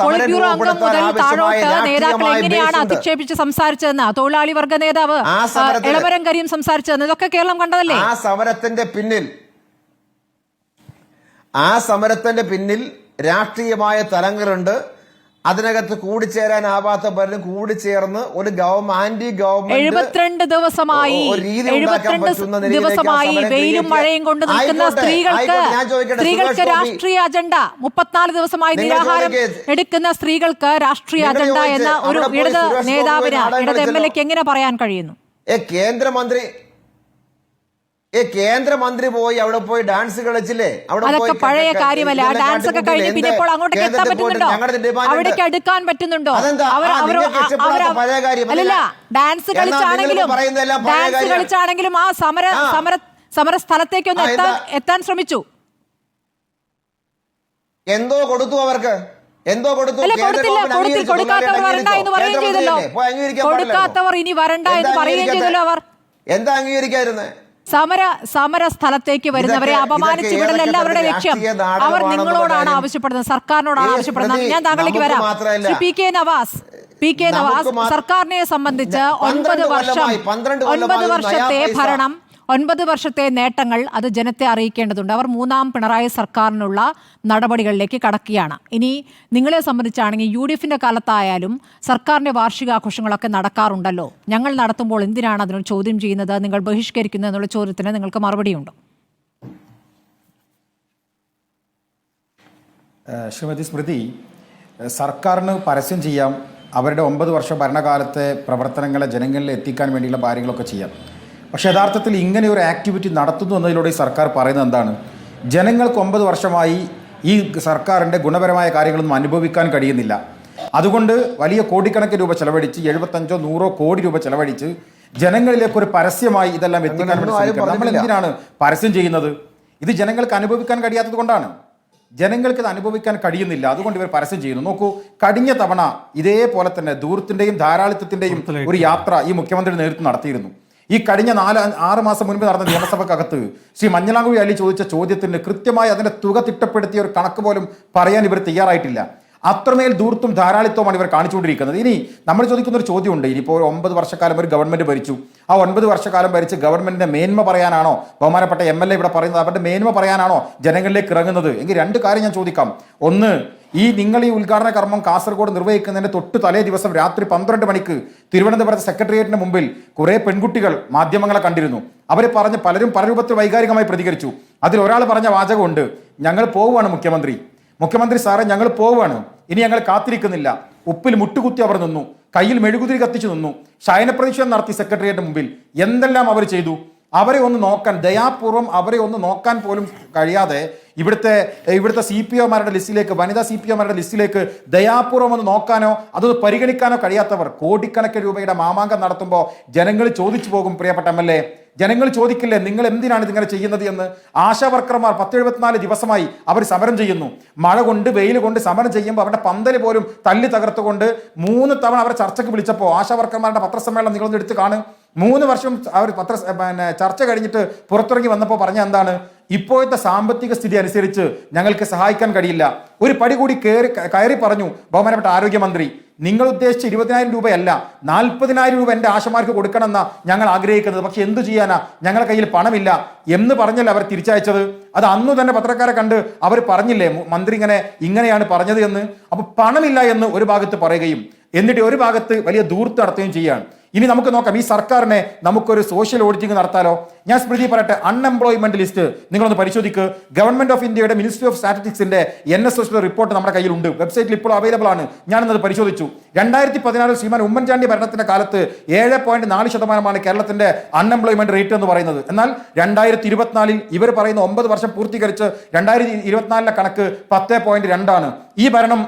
അംഗം മുതൽ താഴോട്ട് നേതാക്കൾ എങ്ങനെയാണ് അധിക്ഷേപിച്ച് സംസാരിച്ചതെന്ന്, തൊഴിലാളി വർഗ നേതാവ് എളമരം കരീം സംസാരിച്ചതെന്ന്, ഇതൊക്കെ കേരളം കണ്ടതല്ലേ? ആ സമരത്തിന്റെ പിന്നിൽ രാഷ്ട്രീയമായ തലങ്ങളുണ്ട്. അതിനകത്ത് കൂടിച്ചേരാനാവാത്ത പലരും കൂടിച്ചേർന്ന് ഒരു ആന്റി ഗവൺമെന്റ് 72 ദിവസമായി വെയിലും മഴയും കൊണ്ട് നിൽക്കുന്ന സ്ത്രീകൾക്ക് രാഷ്ട്രീയ അജണ്ട, 34 ദിവസമായി നിരാഹാരം എടുക്കുന്ന സ്ത്രീകൾക്ക് രാഷ്ട്രീയ അജണ്ട എന്ന ഒരു ഇടത് നേതാവിന്, ഇടത് MLA എങ്ങനെ പറയാൻ കഴിയുന്നു? കേന്ദ്രമന്ത്രി പോയി അവിടെ പോയി ഡാൻസ് കളിച്ചില്ലേ? അതൊക്കെ പഴയ കാര്യമല്ല. ആ ഡാൻസ് ഒക്കെ കഴിഞ്ഞ് പിന്നെ ഇപ്പോൾ അങ്ങോട്ടേക്ക് എത്താൻ പറ്റുന്നുണ്ടോ? അവിടേക്ക് അടുക്കാൻ പറ്റുന്നുണ്ടോ? അല്ലല്ല, ഡാൻസ് കളിച്ചാണെങ്കിലും ആ സമര സ്ഥലത്തേക്ക് ഒന്ന് എത്താൻ ശ്രമിച്ചു. എന്തോ കൊടുത്തു അവർക്ക്, കൊടുക്കാത്തവർ വരണ്ട എന്ന് പറയുകയും ചെയ്തല്ലോ. കൊടുക്കാത്തവർ ഇനി വരണ്ട എന്ന് പറയുകയും ചെയ്തല്ലോ. അവർ എന്താ അംഗീകരിക്കാതിരുന്നേ? സമര സ്ഥലത്തേക്ക് വരുന്നവരെ അപമാനിച്ചു വിടലല്ല അവരുടെ ലക്ഷ്യം. അവർ നിങ്ങളോടാണ് ആവശ്യപ്പെടുന്നത്, സർക്കാരിനോടാണ് ആവശ്യപ്പെടുന്നത്. ഞാൻ താങ്കളിലേക്ക് വരാം. ശ്രീ പി കെ നവാസ്, സർക്കാരിനെ സംബന്ധിച്ച് 9 വർഷത്തെ ഭരണം, 9 വർഷത്തെ നേട്ടങ്ങൾ അത് ജനത്തെ അറിയിക്കേണ്ടതുണ്ട്. അവർ 3ാം പിണറായി സർക്കാരിനുള്ള നടപടികളിലേക്ക് കടക്കുകയാണ്. ഇനി നിങ്ങളെ സംബന്ധിച്ചാണെങ്കിൽ UDFന്റെ കാലത്തായാലും സർക്കാരിന്റെ വാർഷികാഘോഷങ്ങളൊക്കെ നടക്കാറുണ്ടല്ലോ. ഞങ്ങൾ നടത്തുമ്പോൾ എന്തിനാണ് അതിനോട് ചോദ്യം ചെയ്യുന്നത്, നിങ്ങൾ ബഹിഷ്കരിക്കുന്നത് എന്നുള്ള ചോദ്യത്തിന് നിങ്ങൾക്ക് മറുപടിയുണ്ട്? ശ്രീമതി സ്മൃതി, സർക്കാരിന് പരസ്യം ചെയ്യാം, അവരുടെ 9 വർഷ ഭരണകാലത്തെ പ്രവർത്തനങ്ങളെ ജനങ്ങളിൽ എത്തിക്കാൻ വേണ്ടിയുള്ള കാര്യങ്ങളൊക്കെ ചെയ്യാം. പക്ഷേ യഥാർത്ഥത്തിൽ ഇങ്ങനെ ഒരു ആക്ടിവിറ്റി നടത്തുന്നു എന്നതിലൂടെ ഈ സർക്കാർ പറയുന്നത് എന്താണ്? ജനങ്ങൾക്ക് 9 വർഷമായി ഈ സർക്കാരിൻ്റെ ഗുണപരമായ കാര്യങ്ങളൊന്നും അനുഭവിക്കാൻ കഴിയുന്നില്ല. അതുകൊണ്ട് വലിയ കോടിക്കണക്കിന് രൂപ ചെലവഴിച്ച് 75-100 കോടി രൂപ ചെലവഴിച്ച് ജനങ്ങളിലേക്ക് ഒരു പരസ്യമായി ഇതെല്ലാം എത്തിക്കാൻ വേണ്ടി ശ്രമിക്കുന്നത്. നമ്മൾ എന്തിനാണ് പരസ്യം ചെയ്യുന്നത്? ഇത് ജനങ്ങൾക്ക് അനുഭവിക്കാൻ കഴിയാത്തത് കൊണ്ടാണ്. ജനങ്ങൾക്ക് ഇത് അനുഭവിക്കാൻ കഴിയുന്നില്ല, അതുകൊണ്ട് ഇവർ പരസ്യം ചെയ്യുന്നു. നോക്കൂ, കഴിഞ്ഞ തവണ ഇതേപോലെ തന്നെ ദൂരത്തിന്റെയും ധാരാളിത്തത്തിന്റെയും ഒരു യാത്ര ഈ മുഖ്യമന്ത്രി നേതൃത്വം നടത്തിയിരുന്നു. ഈ കഴിഞ്ഞ 4-6 മാസം മുൻപ് നടന്ന നിയമസഭക്കകത്ത് ശ്രീ മഞ്ഞളാംകുഴി അലി ചോദിച്ച ചോദ്യത്തിന് കൃത്യമായി അതിന്റെ തുക തിട്ടപ്പെടുത്തിയ ഒരു കണക്ക് പോലും പറയാൻ ഇവർ തയ്യാറായിട്ടില്ല. അത്രമേൽ ദൂർത്തും ധാരാളിത്തവുമാണ് ഇവർ കാണിച്ചുകൊണ്ടിരിക്കുന്നത്. ഇനി നമ്മൾ ചോദിക്കുന്ന ഒരു ചോദ്യമുണ്ട്. ഇനിയിപ്പോൾ 9 വർഷക്കാലം ഒരു ഗവൺമെന്റ് ഭരിച്ചു. ആ 9 വർഷക്കാലം ഭരിച്ച് ഗവൺമെന്റിന്റെ മേന്മ പറയാനാണോ ബഹുമാനപ്പെട്ട MLA ഇവിടെ പറയുന്നത്? അവരുടെ മേന്മ പറയാനാണോ ജനങ്ങളിലേക്ക് ഇറങ്ങുന്നത്? എങ്കിൽ 2 കാര്യം ഞാൻ ചോദിക്കാം. ഒന്ന്, നിങ്ങൾ ഈ ഉദ്ഘാടന കർമ്മം കാസർഗോഡ് നിർവഹിക്കുന്നതിന്റെ തൊട്ട് തലേ ദിവസം രാത്രി 12 മണിക്ക് തിരുവനന്തപുരത്ത് സെക്രട്ടേറിയറ്റിന് മുമ്പിൽ കുറെ പെൺകുട്ടികൾ മാധ്യമങ്ങളെ കണ്ടിരുന്നു. അവരെ പറഞ്ഞ് പലരും പല രൂപത്തിൽ വൈകാരികമായി പ്രതികരിച്ചു. അതിൽ ഒരാൾ പറഞ്ഞ വാചകമുണ്ട്, ഞങ്ങൾ പോവുകയാണ് മുഖ്യമന്ത്രി സാറേ, ഞങ്ങൾ പോവുകയാണ്, ഇനി ഞങ്ങൾ കാത്തിരിക്കുന്നില്ല. ഉപ്പിൽ മുട്ടുകുത്തി അവർ നിന്നു, കയ്യിൽ മെഴുകുതിരി കത്തിച്ചു നിന്നു, ശയനപ്രദക്ഷിണം നടത്തി സെക്രട്ടേറിയറ്റിന് മുമ്പിൽ. എന്തെല്ലാം അവർ ചെയ്തു? അവരെ ഒന്ന് നോക്കാൻ, ദയാപൂർവം അവരെ ഒന്ന് നോക്കാൻ പോലും കഴിയാതെ ഇവിടുത്തെ CPOമാരുടെ ലിസ്റ്റിലേക്ക്, വനിതാ CPOമാരുടെ ലിസ്റ്റിലേക്ക് ദയാപൂർവം ഒന്ന് നോക്കാനോ അതൊന്ന് പരിഗണിക്കാനോ കഴിയാത്തവർ കോടിക്കണക്കിന് രൂപയുടെ മാമാങ്കം നടത്തുമ്പോൾ ജനങ്ങൾ ചോദിച്ചു പോകും, പ്രിയപ്പെട്ട MLA, ജനങ്ങൾ ചോദിക്കില്ലേ നിങ്ങൾ എന്തിനാണ് ഇതിങ്ങനെ ചെയ്യുന്നത് എന്ന്? ആശാവർക്കർമാർ 10-74 ദിവസമായി അവർ സമരം ചെയ്യുന്നു. മഴ കൊണ്ട് വെയിൽ കൊണ്ട് സമരം ചെയ്യുമ്പോൾ അവരുടെ പന്തല് പോലും തല്ലി തകർത്തുകൊണ്ട് 3 തവണ അവരെ ചർച്ചയ്ക്ക് വിളിച്ചപ്പോൾ ആശാവർക്കർമാരുടെ പത്രസമ്മേളനം നിങ്ങളൊന്ന് എടുത്ത് കാണും. 3 വർഷം അവർ ചർച്ച കഴിഞ്ഞിട്ട് പുറത്തിറങ്ങി വന്നപ്പോൾ പറഞ്ഞ എന്താണ്? ഇപ്പോഴത്തെ സാമ്പത്തിക സ്ഥിതി അനുസരിച്ച് ഞങ്ങൾക്ക് സഹായിക്കാൻ കഴിയില്ല. ഒരു പടി കൂടി കയറി പറഞ്ഞു ബഹുമാനപ്പെട്ട ആരോഗ്യമന്ത്രി, നിങ്ങൾ ഉദ്ദേശിച്ച 20,000 രൂപയല്ല, 40,000 രൂപ എൻ്റെ ആശമാർക്ക് കൊടുക്കണമെന്ന ഞങ്ങൾ ആഗ്രഹിക്കുന്നത്. പക്ഷെ എന്തു ചെയ്യാനാ, ഞങ്ങളുടെ കയ്യിൽ പണമില്ല എന്ന് പറഞ്ഞല്ലേ അവർ തിരിച്ചയച്ചത്. അത് അന്ന് തന്നെ പത്രക്കാരെ കണ്ട് അവർ പറഞ്ഞില്ലേ മന്ത്രി ഇങ്ങനെയാണ് പറഞ്ഞത് എന്ന്. അപ്പൊ പണമില്ല എന്ന് ഒരു ഭാഗത്ത് പറയുകയും എന്നിട്ട് ഒരു ഭാഗത്ത് വലിയ ദൂർത്ത് നടത്തുകയും ചെയ്യുകയാണ്. ഇനി നമുക്ക് നോക്കാം, ഈ സർക്കാരിനെ നമുക്കൊരു സോഷ്യൽ ഓഡിറ്റിംഗ് നടത്താലോ? ഞാൻ സ്മൃതി പറയട്ടെ, അൺഎംപ്ലോയ്മെന്റ് ലിസ്റ്റ് നിങ്ങളൊന്ന് പരിശോധിക്ക്. ഗവൺമെന്റ് ഓഫ് ഇന്ത്യയുടെ മിനിസ്ട്രി ഓഫ് സ്റ്റാറ്റിസ്റ്റിക്സിന്റെ NSS റിപ്പോർട്ട് നമ്മുടെ കയ്യിലുണ്ട്, വെബ്സൈറ്റിൽ ഇപ്പോൾ അവൈലബിൾ ആണ്. ഞാനിന്നത് പരിശോധിച്ചു. 2014 ശ്രീമാൻ ഉമ്മൻചാണ്ടി ഭരണത്തിന്റെ കാലത്ത് 7.4% കേരളത്തിന്റെ അൺഎംപ്ലോയ്മെന്റ് റേറ്റ് എന്ന് പറയുന്നത്. എന്നാൽ 2024 ഇവർ പറയുന്ന 9 വർഷം പൂർത്തീകരിച്ച് 2024 കണക്ക് 10.2 ഈ ഭരണം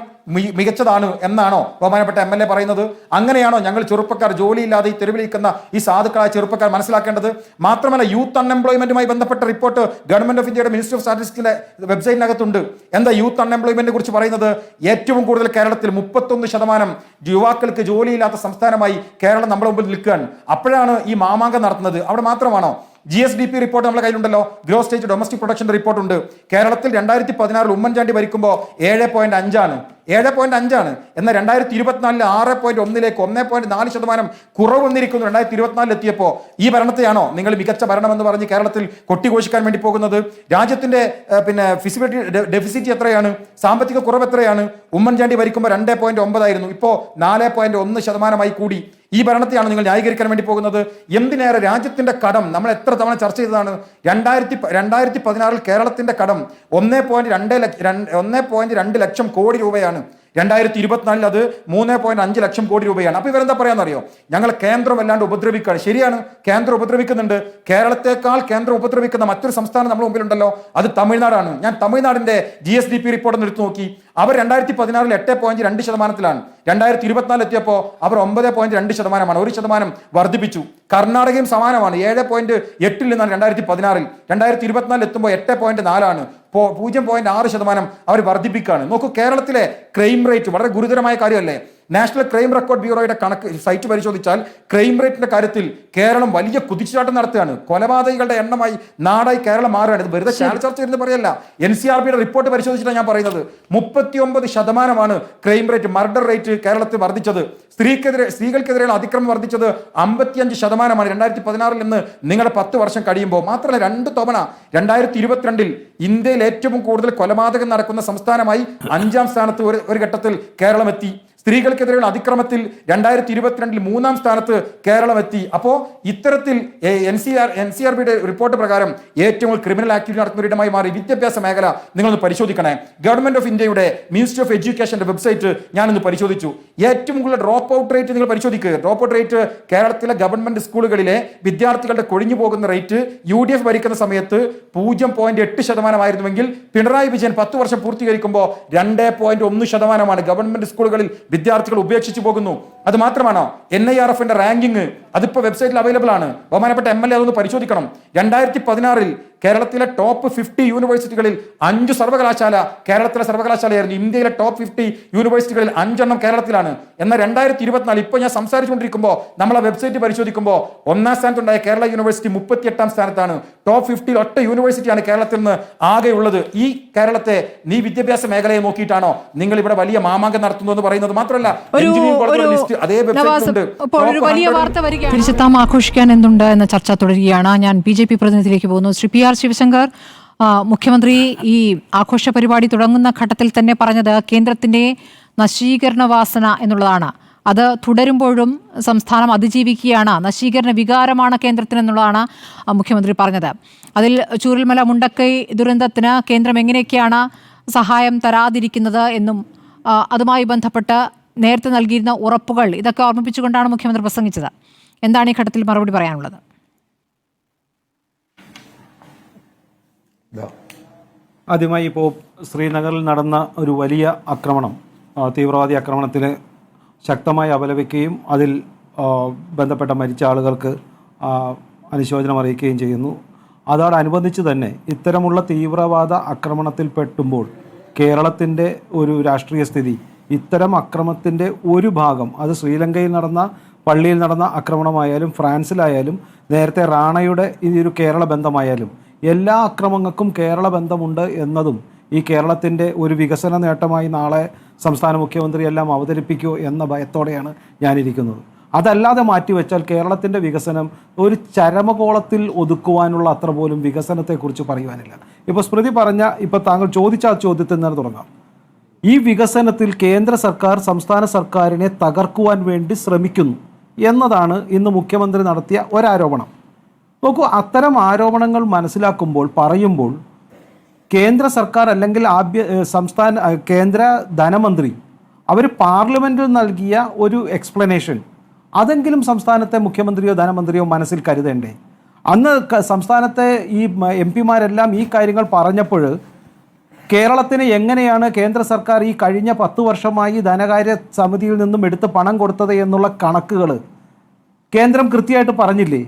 മികച്ചതാണ് എന്നാണോ ബഹുമാനപ്പെട്ട MLA പറയുന്നത്? അങ്ങനെയാണോ ഞങ്ങൾ ചെറുപ്പക്കാർ ജോലിയില്ലാതെ ഈ തെരുവിലിരിക്കുന്ന ഈ സാധുക്കളായ ചെറുപ്പക്കാർ മനസ്സിലാക്കേണ്ടത്? മാത്രമല്ല, യൂത്ത് അൺഎംപ്ലോയ്മെന്റുമായി ബന്ധപ്പെട്ട റിപ്പോർട്ട് ഗവൺമെന്റ് ഓഫ് ഇന്ത്യയുടെ മിനിസ്ട്രി ഓഫ് സ്റ്റാറ്റിസ്റ്റിക്സിന്റെ വെബ്സൈറ്റിനകത്തുണ്ട്. എന്താ യൂത്ത് അൺഎംപ്ലോയ്മെന്റിനെ കുറിച്ച് പറയുന്നത്? ഏറ്റവും കൂടുതൽ കേരളത്തിൽ 31% യുവാക്കൾക്ക് ജോലിയില്ലാത്ത സംസ്ഥാനമായി കേരളം നമ്മുടെ മുമ്പിൽ നിൽക്കുകയാണ്. അപ്പോഴാണ് ഈ മാമാങ്കം നടത്തുന്നത്. അവിടെ മാത്രമാണോ? GSDP റിപ്പോർട്ട് നമ്മുടെ കയ്യിലുണ്ടല്ലോ, gross state domestic production report ഉണ്ട്. കേരളത്തിൽ 2016 ഉമ്മൻചാണ്ടി ഭരിക്കുമ്പോൾ 7.5 എന്നാൽ 2024 6.1 1.4% കുറവ് വന്നിരിക്കുന്നു. 2024 എത്തിയപ്പോൾ ഈ ഭരണത്തെയാണോ നിങ്ങൾ മികച്ച ഭരണം എന്ന് പറഞ്ഞ് കേരളത്തിൽ കൊട്ടിഘോഷിക്കാൻ വേണ്ടി പോകുന്നത്? രാജ്യത്തിന്റെ ഫിസിബിലിറ്റി ഡെഫിസിറ്റ് എത്രയാണ്? സാമ്പത്തിക കുറവ് എത്രയാണ്? ഉമ്മൻചാണ്ടി ഭരിക്കുമ്പോൾ 2.9 ആയിരുന്നു, ഇപ്പോൾ 4.1% കൂടി. ഈ ഭരണത്തെയാണ് നിങ്ങൾ ന്യായീകരിക്കാൻ വേണ്ടി പോകുന്നത്. എന്തിനേറെ, രാജ്യത്തിന്റെ കടം നമ്മൾ എത്ര തവണ ചർച്ച ചെയ്തതാണ്. 2016 കേരളത്തിന്റെ കടം 1.2 ലക്ഷം കോടി രൂപയാണ്. 2024 അത് 3.5 ലക്ഷം കോടി രൂപയാണ്. അപ്പൊ ഇവരെന്താ പറയാന്നറിയോ? ഞങ്ങൾ കേന്ദ്രം വല്ലാണ്ട് ഉപദ്രവിക്കുകയാണ്. ശരിയാണ്, കേന്ദ്രം ഉപദ്രവിക്കുന്നുണ്ട്. കേരളത്തെക്കാൾ കേന്ദ്രം ഉപദ്രവിക്കുന്ന മറ്റൊരു സംസ്ഥാനം നമ്മുടെ മുമ്പിലുണ്ടല്ലോ, അത് തമിഴ്നാടാണ്. ഞാൻ തമിഴ്നാടിന്റെ GSDP റിപ്പോർട്ട് ഒന്ന് എടുത്തു നോക്കി. അവർ 2016 8.2%. 2024 എത്തിയപ്പോൾ അവർ 9.2%, 1% വർദ്ധിപ്പിച്ചു. കർണാടകയും സമാനമാണ്, 7.8 നിന്നാണ് 2016. 2024 എത്തുമ്പോൾ 8.4, 0.6% അവർ വർദ്ധിപ്പിക്കുകയാണ്. നോക്കൂ, കേരളത്തിലെ ക്രൈം റേറ്റ് വളരെ ഗുരുതരമായ കാര്യമല്ലേ? നാഷണൽ ക്രൈം റെക്കോർഡ് ബ്യൂറോയുടെ കണക്ക് സൈറ്റ് പരിശോധിച്ചാൽ ക്രൈം റേറ്റിന്റെ കാര്യത്തിൽ കേരളം വലിയ കുതിച്ചുചാട്ടം നടത്തുകയാണ്. കൊലപാതകികളുടെ എണ്ണമായി നാടായി കേരളം മാറുകയാണ്. ഇത് വെറുതെ ചാനൽ ചർച്ച ഇരുന്ന് പറയല്ല, NCRBയുടെ റിപ്പോർട്ട് പരിശോധിച്ചിട്ടാണ് ഞാൻ പറയുന്നത്. 39% ക്രൈം റേറ്റ്, മർഡർ റേറ്റ് കേരളത്തിൽ വർദ്ധിച്ചത്. സ്ത്രീകൾക്കെതിരെയുള്ള അതിക്രമം വർദ്ധിച്ചത് 55%. 2016 നിന്ന് നിങ്ങളുടെ 10 വർഷം കഴിയുമ്പോൾ മാത്രമല്ല 2 തവണ 2022 ഇന്ത്യയിൽ ഏറ്റവും കൂടുതൽ കൊലപാതകം നടക്കുന്ന സംസ്ഥാനമായി 5ാം സ്ഥാനത്ത് ഒരു ഘട്ടത്തിൽ കേരളം എത്തി. സ്ത്രീകൾക്കെതിരെയുള്ള അതിക്രമത്തിൽ 2022 3ാം സ്ഥാനത്ത് കേരളം എത്തി. അപ്പോൾ ഇത്തരത്തിൽ NCRBയുടെ റിപ്പോർട്ട് പ്രകാരം ഏറ്റവും ക്രിമിനൽ ആക്ടിവിറ്റി നടത്തുന്ന ഇടമായി മാറി വിദ്യാഭ്യാസ മേഖല. നിങ്ങളൊന്ന് പരിശോധിക്കണേ. ഗവൺമെന്റ് ഓഫ് ഇന്ത്യയുടെ മിനിസ്ട്രി ഓഫ് എഡ്യൂക്കേഷന്റെ വെബ്സൈറ്റ് ഞാനൊന്ന് പരിശോധിച്ചു. ഏറ്റവും കൂടുതൽ ഡ്രോപ്പ് ഔട്ട് റേറ്റ് നിങ്ങൾ പരിശോധിക്കുക. ഡ്രോപ്പ് ഔട്ട് റേറ്റ് കേരളത്തിലെ ഗവൺമെന്റ് സ്കൂളുകളിലെ വിദ്യാർത്ഥികളുടെ കൊഴിഞ്ഞു പോകുന്ന റേറ്റ് UDF ഭരിക്കുന്ന സമയത്ത് 0.8% ആയിരുന്നുവെങ്കിൽ പിണറായി വിജയൻ 10 വർഷം പൂർത്തീകരിക്കുമ്പോൾ 2.1% ഗവൺമെന്റ് സ്കൂളുകളിൽ വിദ്യാർത്ഥികൾ ഉപേക്ഷിച്ചു പോകുന്നു. അത് മാത്രമാണോ, NIRFന്റെ റാങ്കിങ് അതിപ്പോൾ വെബ്സൈറ്റിൽ അവൈലബിൾ ആണ്. ബഹുമാനപ്പെട്ട MLA അതൊന്ന് പരിശോധിക്കണം. 2016 കേരളത്തിലെ ടോപ്പ് 50 യൂണിവേഴ്സിറ്റികളിൽ 5 സർവകലാശാല കേരളത്തിലെ സർവകലാശാലയായിരുന്നു. ഇന്ത്യയിലെ ടോപ്പ് 50 യൂണിവേഴ്സിറ്റികളിൽ 5 എണ്ണം കേരളത്തിലാണ്. എന്നാൽ 2024 ഇപ്പോൾ ഞാൻ സംസാരിച്ചുകൊണ്ടിരിക്കുമ്പോൾ നമ്മളെ വെബ്സൈറ്റ് പരിശോധിക്കുമ്പോൾ 1ാം സ്ഥാനത്തുണ്ടായ കേരള യൂണിവേഴ്സിറ്റി 38ാം സ്ഥാനത്താണ്. ടോപ്പ് 50 ഒറ്റ യൂണിവേഴ്സിറ്റിയാണ് കേരളത്തിൽ നിന്ന് ആകെ ഉള്ളത്. ഈ കേരളത്തെ നീ വിദ്യാഭ്യാസ മേഖലയെ നോക്കിയിട്ടാണോ നിങ്ങൾ ഇവിടെ വലിയ മാമാങ്കം നടത്തുന്നു എന്ന് പറയുന്നത്? മാത്രമല്ല അതേ വെബ്സൈറ്റിലുണ്ട്. തിരിച്ചെത്താം, ആഘോഷിക്കാൻ എന്തുണ്ട് എന്ന ചർച്ച തുടരുകയാണ്. ഞാൻ BJP പ്രതിനിധിയിലേക്ക് പോകുന്നു. ശ്രീ PR ശിവശങ്കർ, മുഖ്യമന്ത്രി ഈ ആഘോഷ പരിപാടി തുടങ്ങുന്ന ഘട്ടത്തിൽ തന്നെ പറഞ്ഞത് കേന്ദ്രത്തിന്റെ നശീകരണ വാസന എന്നുള്ളതാണ്. അത് തുടരുമ്പോഴും സംസ്ഥാനം അതിജീവിക്കുകയാണ്, നശീകരണ വികാരമാണ് കേന്ദ്രത്തിനെന്നുള്ളതാണ് മുഖ്യമന്ത്രി പറഞ്ഞത്. അതിൽ ചൂരൽമല മുണ്ടക്കൈ ദുരന്തത്തിന് കേന്ദ്രം എങ്ങനെയൊക്കെയാണ് സഹായം തരാതിരിക്കുന്നത് എന്നും അതുമായി ബന്ധപ്പെട്ട് നേരത്തെ നൽകിയിരുന്ന ഉറപ്പുകൾ ഇതൊക്കെ ഓർമ്മിപ്പിച്ചുകൊണ്ടാണ് മുഖ്യമന്ത്രി പ്രസംഗിച്ചത്. എന്താണ് ഈ ഘട്ടത്തിൽ മറുപടി പറയാനുള്ളത്? ആദ്യമായി ഇപ്പോൾ ശ്രീനഗറിൽ നടന്ന ഒരു വലിയ ആക്രമണം, തീവ്രവാദി ആക്രമണത്തിന് ശക്തമായി അപലപിക്കുകയും അതിൽ ബന്ധപ്പെട്ട മരിച്ച ആളുകൾക്ക് അനുശോചനം അറിയിക്കുകയും ചെയ്യുന്നു. അതോടനുബന്ധിച്ച് തന്നെ ഇത്തരമുള്ള തീവ്രവാദ ആക്രമണത്തിൽ പെട്ടുമ്പോൾ കേരളത്തിൻ്റെ ഒരു രാഷ്ട്രീയ സ്ഥിതി, ഇത്തരം അക്രമത്തിൻ്റെ ഒരു ഭാഗം, അത് ശ്രീലങ്കയിൽ നടന്ന പള്ളിയിൽ നടന്ന ആക്രമണമായാലും ഫ്രാൻസിലായാലും നേരത്തെ റാണയുടെ ഈ ഒരു കേരള ബന്ധമായാലും എല്ലാ അക്രമങ്ങൾക്കും കേരള ബന്ധമുണ്ട് എന്നതും ഈ കേരളത്തിൻ്റെ ഒരു വികസന നേട്ടമായി നാളെ സംസ്ഥാന മുഖ്യമന്ത്രി എല്ലാം അവതരിപ്പിക്കുമോ എന്ന ഭയത്തോടെയാണ് ഞാനിരിക്കുന്നത്. അതല്ലാതെ മാറ്റിവെച്ചാൽ കേരളത്തിൻ്റെ വികസനം ഒരു ചരമകോളത്തിൽ ഒതുക്കുവാനുള്ള അത്ര പോലും വികസനത്തെക്കുറിച്ച് പറയുവാനില്ല. ഇപ്പോൾ സ്മൃതി പറഞ്ഞ, ഇപ്പോൾ താങ്കൾ ചോദിച്ച ആ ചോദ്യത്തിൽ നിന്ന് തുടങ്ങാം. ഈ വികസനത്തിൽ കേന്ദ്ര സർക്കാർ സംസ്ഥാന സർക്കാരിനെ തകർക്കുവാൻ വേണ്ടി ശ്രമിക്കുന്നു എന്നതാണ് ഇന്ന് മുഖ്യമന്ത്രി നടത്തിയ ഒരാരോപണം. നോക്കൂ, അത്തരം ആരോപണങ്ങൾ മനസ്സിലാക്കുമ്പോൾ പറയുമ്പോൾ കേന്ദ്ര സർക്കാർ അല്ലെങ്കിൽ കേന്ദ്ര ധനമന്ത്രി അവർ പാർലമെൻറ്റിൽ നൽകിയ ഒരു എക്സ്പ്ലനേഷൻ അതെങ്കിലും സംസ്ഥാനത്തെ മുഖ്യമന്ത്രിയോ ധനമന്ത്രിയോ മനസ്സിൽ കരുതേണ്ടേ? അന്ന് സംസ്ഥാനത്തെ ഈ MP-മാരെല്ലാം ഈ കാര്യങ്ങൾ പറഞ്ഞപ്പോൾ കേരളത്തിന് എങ്ങനെയാണ് കേന്ദ്ര സർക്കാർ ഈ കഴിഞ്ഞ 10 വർഷമായി ധനകാര്യ സമിതിയിൽ നിന്നും എടുത്ത് പണം കൊടുത്തത് എന്നുള്ള കണക്കുകൾ കേന്ദ്രം കൃത്യമായിട്ട് പറഞ്ഞില്ലേ?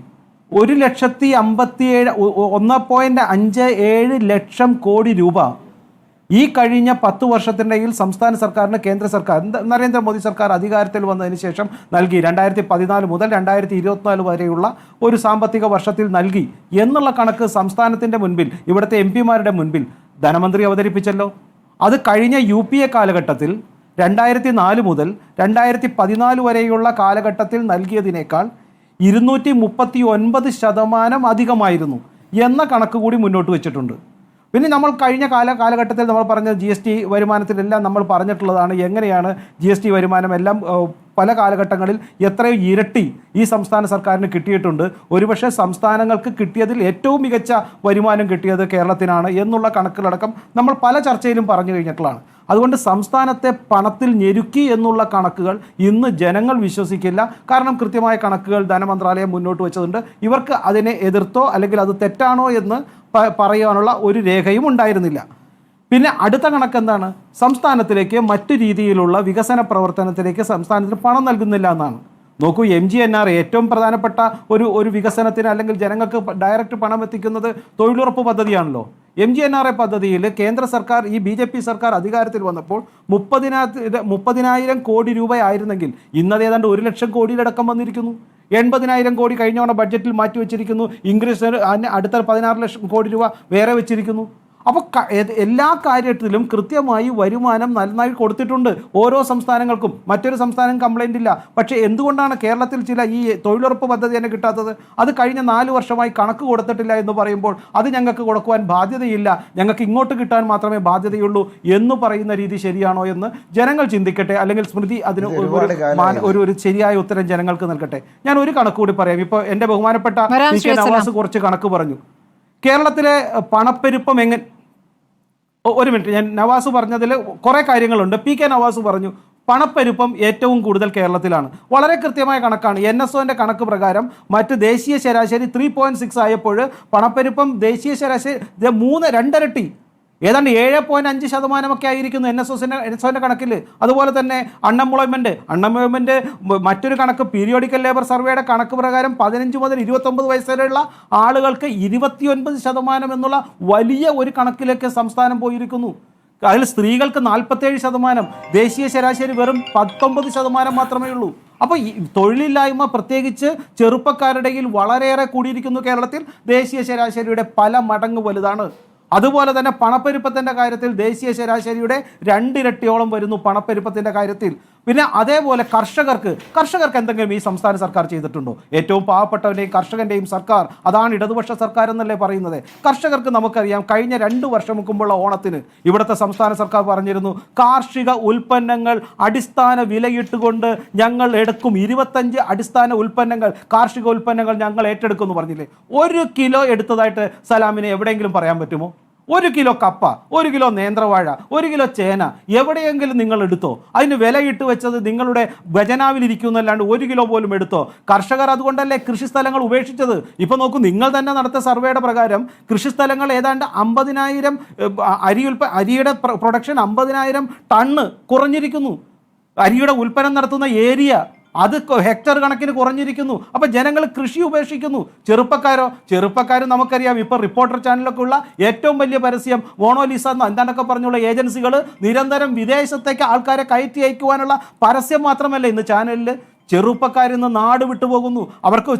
1,57 ലക്ഷം കോടി രൂപ ഈ കഴിഞ്ഞ 10 വർഷത്തിനിടയിൽ സംസ്ഥാന സർക്കാരിന് കേന്ദ്ര സർക്കാർ, നരേന്ദ്രമോദി സർക്കാർ അധികാരത്തിൽ വന്നതിന് ശേഷം നൽകി. 2014 മുതൽ 2024 വരെയുള്ള ഒരു സാമ്പത്തിക വർഷത്തിൽ നൽകി എന്നുള്ള കണക്ക് സംസ്ഥാനത്തിൻ്റെ മുൻപിൽ, ഇവിടുത്തെ MP-മാരുടെ മുൻപിൽ ധനമന്ത്രി അവതരിപ്പിച്ചല്ലോ. അത് കഴിഞ്ഞ UPA കാലഘട്ടത്തിൽ 2004 മുതൽ 2014 വരെയുള്ള കാലഘട്ടത്തിൽ നൽകിയതിനേക്കാൾ 239% അധികമായിരുന്നു എന്ന കണക്ക് കൂടി മുന്നോട്ട് വെച്ചിട്ടുണ്ട്. പിന്നെ നമ്മൾ കഴിഞ്ഞ കാലഘട്ടത്തിൽ നമ്മൾ പറഞ്ഞ GST വരുമാനത്തിലെല്ലാം നമ്മൾ പറഞ്ഞിട്ടുള്ളതാണ്. എങ്ങനെയാണ് GST വരുമാനം എല്ലാം പല കാലഘട്ടങ്ങളിൽ എത്രയോ ഇരട്ടി ഈ സംസ്ഥാന സർക്കാരിന് കിട്ടിയിട്ടുണ്ട്. ഒരുപക്ഷെ സംസ്ഥാനങ്ങൾക്ക് കിട്ടിയതിൽ ഏറ്റവും മികച്ച വരുമാനം കിട്ടിയത് കേരളത്തിനാണ് എന്നുള്ള കണക്കുകളടക്കം നമ്മൾ പല ചർച്ചയിലും പറഞ്ഞു കഴിഞ്ഞിട്ടുള്ളതാണ്. അതുകൊണ്ട് സംസ്ഥാനത്തെ പണത്തിൽ ഞെരുക്കി എന്നുള്ള കണക്കുകൾ ഇന്ന് ജനങ്ങൾ വിശ്വസിക്കില്ല. കാരണം കൃത്യമായ കണക്കുകൾ ധനമന്ത്രാലയം മുന്നോട്ട് വെച്ചതുണ്ട്. ഇവർക്ക് അതിനെ എതിർത്തോ അല്ലെങ്കിൽ അത് തെറ്റാണോ എന്ന് പറയാനുള്ള ഒരു രേഖയും ഉണ്ടായിരുന്നില്ല. പിന്നെ അടുത്ത കണക്ക് എന്താണ്? സംസ്ഥാനത്തിലേക്ക് മറ്റു രീതിയിലുള്ള വികസന പ്രവർത്തനത്തിലേക്ക് സംസ്ഥാനത്തിന് പണം നൽകുന്നില്ല എന്നാണ്. നോക്കൂ, MGNR ഏറ്റവും പ്രധാനപ്പെട്ട ഒരു വികസനത്തിന് അല്ലെങ്കിൽ ജനങ്ങൾക്ക് ഡയറക്റ്റ് പണം എത്തിക്കുന്നത് തൊഴിലുറപ്പ് പദ്ധതിയാണല്ലോ. MGNRA പദ്ധതിയിൽ കേന്ദ്ര സർക്കാർ, ഈ BJP സർക്കാർ അധികാരത്തിൽ വന്നപ്പോൾ 30,000 കോടി രൂപയായിരുന്നെങ്കിൽ ഇന്നത് ഏതാണ്ട് 1 ലക്ഷം കോടിയിലടക്കം വന്നിരിക്കുന്നു. 80,000 കോടി കഴിഞ്ഞ തവണ ബഡ്ജറ്റിൽ മാറ്റിവെച്ചിരിക്കുന്നു. ഇൻക്രീസ് അടുത്ത 16 ലക്ഷം കോടി രൂപ വേറെ വെച്ചിരിക്കുന്നു. അപ്പോൾ എല്ലാ കാര്യത്തിലും കൃത്യമായി വരുമാനം നന്നായി കൊടുത്തിട്ടുണ്ട് ഓരോ സംസ്ഥാനങ്ങൾക്കും. മറ്റൊരു സംസ്ഥാനം കംപ്ലൈൻ്റ് ഇല്ല. പക്ഷേ എന്തുകൊണ്ടാണ് കേരളത്തിൽ ചില ഈ തൊഴിലുറപ്പ് പദ്ധതി തന്നെ കിട്ടാത്തത്? അത് കഴിഞ്ഞ 4 വർഷമായി കണക്ക് കൊടുത്തിട്ടില്ല എന്ന് പറയുമ്പോൾ അത് ഞങ്ങൾക്ക് കൊടുക്കുവാൻ ബാധ്യതയില്ല, ഞങ്ങൾക്ക് ഇങ്ങോട്ട് കിട്ടാൻ മാത്രമേ ബാധ്യതയുള്ളൂ എന്ന് പറയുന്ന രീതി ശരിയാണോ എന്ന് ജനങ്ങൾ ചിന്തിക്കട്ടെ. അല്ലെങ്കിൽ സ്മൃതി അതിന് ഒരു ശരിയായ ഉത്തരം ജനങ്ങൾക്ക് നൽകട്ടെ. ഞാൻ ഒരു കണക്ക് കൂടി പറയാം. ഇപ്പോൾ എൻ്റെ ബഹുമാനപ്പെട്ട PK നവാസ് കുറച്ച് കണക്ക് പറഞ്ഞു. കേരളത്തിലെ പണപ്പെരുപ്പം എങ്ങനെ, ഒരു മിനിറ്റ്, ഞാൻ നവാസ് പറഞ്ഞതിൽ കുറേ കാര്യങ്ങളുണ്ട്. PK നവാസ് പറഞ്ഞു പണപ്പെരുപ്പം ഏറ്റവും കൂടുതൽ കേരളത്തിലാണ്. വളരെ കൃത്യമായ കണക്കാണ്. NSOൻ്റെ കണക്ക് പ്രകാരം മറ്റ് ദേശീയ ശരാശരി 3.6 ആയപ്പോൾ പണപ്പെരുപ്പം ദേശീയ ശരാശരി 2 ഇരട്ടി. ഏതാണ്ട് 7.5% ആയിരിക്കുന്നു NSOന്റെ കണക്കിൽ. അതുപോലെ തന്നെ അൺഎംപ്ലോയ്മെൻറ്റ് മറ്റൊരു കണക്ക് പീരിയോഡിക്കൽ ലേബർ സർവേയുടെ കണക്ക് പ്രകാരം 15 മുതൽ 29 വയസ്സ് വരെയുള്ള ആളുകൾക്ക് 29% എന്നുള്ള വലിയ ഒരു കണക്കിലേക്ക് സംസ്ഥാനം പോയിരിക്കുന്നു. അതിൽ സ്ത്രീകൾക്ക് 47%, ദേശീയ ശരാശരി വെറും 19% മാത്രമേ ഉള്ളൂ. അപ്പോൾ ഈ തൊഴിലില്ലായ്മ പ്രത്യേകിച്ച് ചെറുപ്പക്കാരുടെ വളരെയേറെ കൂടിയിരിക്കുന്നു കേരളത്തിൽ. ദേശീയ ശരാശരിയുടെ പല മടങ്ങ് വലുതാണ്. അതുപോലെ തന്നെ പണപ്പെരുപ്പത്തിൻ്റെ കാര്യത്തിൽ ദേശീയ ശരാശരിയുടെ 2 ഇരട്ടിയോളം വരുന്നു പണപ്പെരുപ്പത്തിൻ്റെ കാര്യത്തിൽ. പിന്നെ അതേപോലെ കർഷകർക്ക് എന്തെങ്കിലും ഈ സംസ്ഥാന സർക്കാർ ചെയ്തിട്ടുണ്ടോ? ഏറ്റവും പാവപ്പെട്ടവൻ്റെയും കർഷകൻ്റെയും സർക്കാർ, അതാണ് ഇടതുപക്ഷ സർക്കാർ എന്നല്ലേ പറയുന്നത്. കർഷകർക്ക് നമുക്കറിയാം, കഴിഞ്ഞ 2 വർഷം മുമ്പുള്ള ഓണത്തിന് ഇവിടുത്തെ സംസ്ഥാന സർക്കാർ പറഞ്ഞിരുന്നു, കാർഷിക ഉൽപ്പന്നങ്ങൾ അടിസ്ഥാന വിലയിട്ടുകൊണ്ട് ഞങ്ങൾ എടുക്കും, 25 അടിസ്ഥാന ഉൽപ്പന്നങ്ങൾ, കാർഷിക ഉൽപ്പന്നങ്ങൾ ഞങ്ങൾ ഏറ്റെടുക്കുമെന്ന് പറഞ്ഞില്ലേ? 1 കിലോ എടുത്തതായിട്ട് സലാമിനെ എവിടെയെങ്കിലും പറയാൻ പറ്റുമോ? 1 കിലോ കപ്പ, 1 കിലോ നേന്ത്രവാഴ, 1 കിലോ ചേന എവിടെയെങ്കിലും നിങ്ങൾ എടുത്തോ? അതിന് വിലയിട്ട് വെച്ചത് നിങ്ങളുടെ ഖജനാവിലിരിക്കുന്നല്ലാണ്ട് 1 കിലോ പോലും എടുത്തോ? കർഷകർ അതുകൊണ്ടല്ലേ കൃഷിസ്ഥലങ്ങൾ ഉപേക്ഷിച്ചത്. ഇപ്പോൾ നോക്കൂ, നിങ്ങൾ തന്നെ നടത്തിയ സർവേയുടെ പ്രകാരം കൃഷിസ്ഥലങ്ങൾ ഏതാണ്ട് 50,000 അരിയുടെ പ്രൊഡക്ഷൻ 50,000 ടണ്ണ് കുറഞ്ഞിരിക്കുന്നു. അരിയുടെ ഉൽപ്പന്നം നടത്തുന്ന ഏരിയ അത് ഹെക്ടർ കണക്കിന് കുറഞ്ഞിരിക്കുന്നു. അപ്പോൾ ജനങ്ങൾ കൃഷി ഉപേക്ഷിക്കുന്നു. ചെറുപ്പക്കാർ നമുക്കറിയാം, ഇപ്പോൾ റിപ്പോർട്ടർ ചാനലൊക്കെ ഉള്ള ഏറ്റവും വലിയ പരസ്യം മോണോലിസ എന്താണ്ടൊക്കെ പറഞ്ഞുള്ള ഏജൻസികൾ നിരന്തരം വിദേശത്തേക്ക് ആൾക്കാരെ കയറ്റി അയക്കുവാനുള്ള പരസ്യം മാത്രമല്ല ഇന്ന് ചാനലിൽ. ചെറുപ്പക്കാരിൽ നിന്ന് നാട് വിട്ടുപോകുന്നു. അവർക്ക്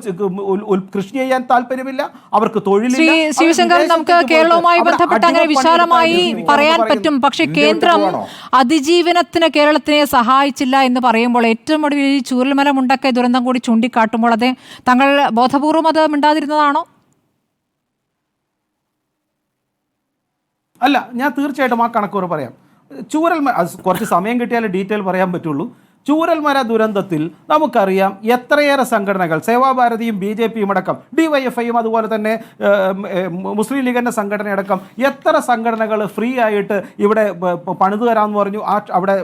കൃഷി ചെയ്യാൻ താല്പര്യമില്ല, അവർക്ക് തൊഴിലില്ല. ശിവശങ്കർ, നമുക്ക് കേരളവുമായി ബന്ധപ്പെട്ട് അങ്ങനെ വിശാലമായി പറയാൻ പറ്റും. പക്ഷേ കേന്ദ്രം അതിജീവനത്തിന് കേരളത്തിനെ സഹായിച്ചില്ല എന്ന് പറയുമ്പോൾ ഏറ്റവും ഒടുവിൽ ഈ ചൂരൽമല മുണ്ടക്കൈ ദുരന്തം കൂടി ചൂണ്ടിക്കാട്ടുമ്പോൾ അത് തങ്ങൾ ബോധപൂർവം അത് മിണ്ടാതിരുന്നതാണോ? അല്ല, ഞാൻ തീർച്ചയായിട്ടും ആ കണക്കുകൾ പറയാം. കുറച്ച് സമയം കിട്ടിയാലേ ഡീറ്റെയിൽ പറയാൻ പറ്റുള്ളൂ. ചൂരൽമല ദുരന്തത്തിൽ നമുക്കറിയാം എത്രയേറെ സംഘടനകൾ, സേവാഭാരതിയും BJPയും അടക്കം, DYFIയും അതുപോലെ തന്നെ മുസ്ലിം ലീഗിൻ്റെ സംഘടനയടക്കം എത്ര സംഘടനകൾ ഫ്രീ ആയിട്ട് ഇവിടെ പണിതു തരാമെന്ന് പറഞ്ഞു. അവിടെ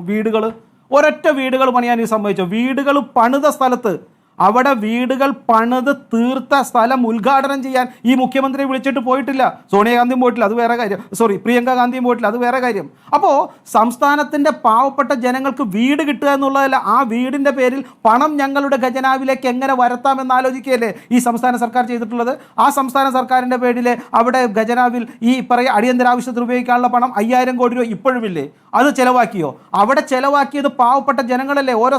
വീടുകൾ, ഒരൊറ്റ വീടുകൾ പണിയാൻ സംഭവിച്ചു. വീടുകൾ പണിത സ്ഥലത്ത്, അവിടെ വീടുകൾ പണിത് തീർത്ത സ്ഥലം ഉദ്ഘാടനം ചെയ്യാൻ ഈ മുഖ്യമന്ത്രി വിളിച്ചിട്ട് പോയിട്ടില്ല. സോണിയാഗാന്ധിയും പോയിട്ടില്ല, അത് വേറെ കാര്യം. പ്രിയങ്ക ഗാന്ധിയും പോയിട്ടില്ല, അത് വേറെ കാര്യം. അപ്പോൾ സംസ്ഥാനത്തിൻ്റെ പാവപ്പെട്ട ജനങ്ങൾക്ക് വീട് കിട്ടുക എന്നുള്ളതല്ല, ആ വീടിൻ്റെ പേരിൽ പണം ഞങ്ങളുടെ ഖജനാവിലേക്ക് എങ്ങനെ വരുത്താമെന്ന് ആലോചിക്കുകയല്ലേ ഈ സംസ്ഥാന സർക്കാർ ചെയ്തിട്ടുള്ളത്. ആ സംസ്ഥാന സർക്കാരിൻ്റെ പേരിൽ അവിടെ ഖജനാവിൽ ഈ അടിയന്തരാവശ്യത്തിന് ഉപയോഗിക്കാനുള്ള പണം 5,000 കോടി രൂപ ഇപ്പോഴുമില്ലേ? അത് ചെലവാക്കിയോ? അവിടെ ചെലവാക്കിയത് പാവപ്പെട്ട ജനങ്ങളല്ലേ, ഓരോ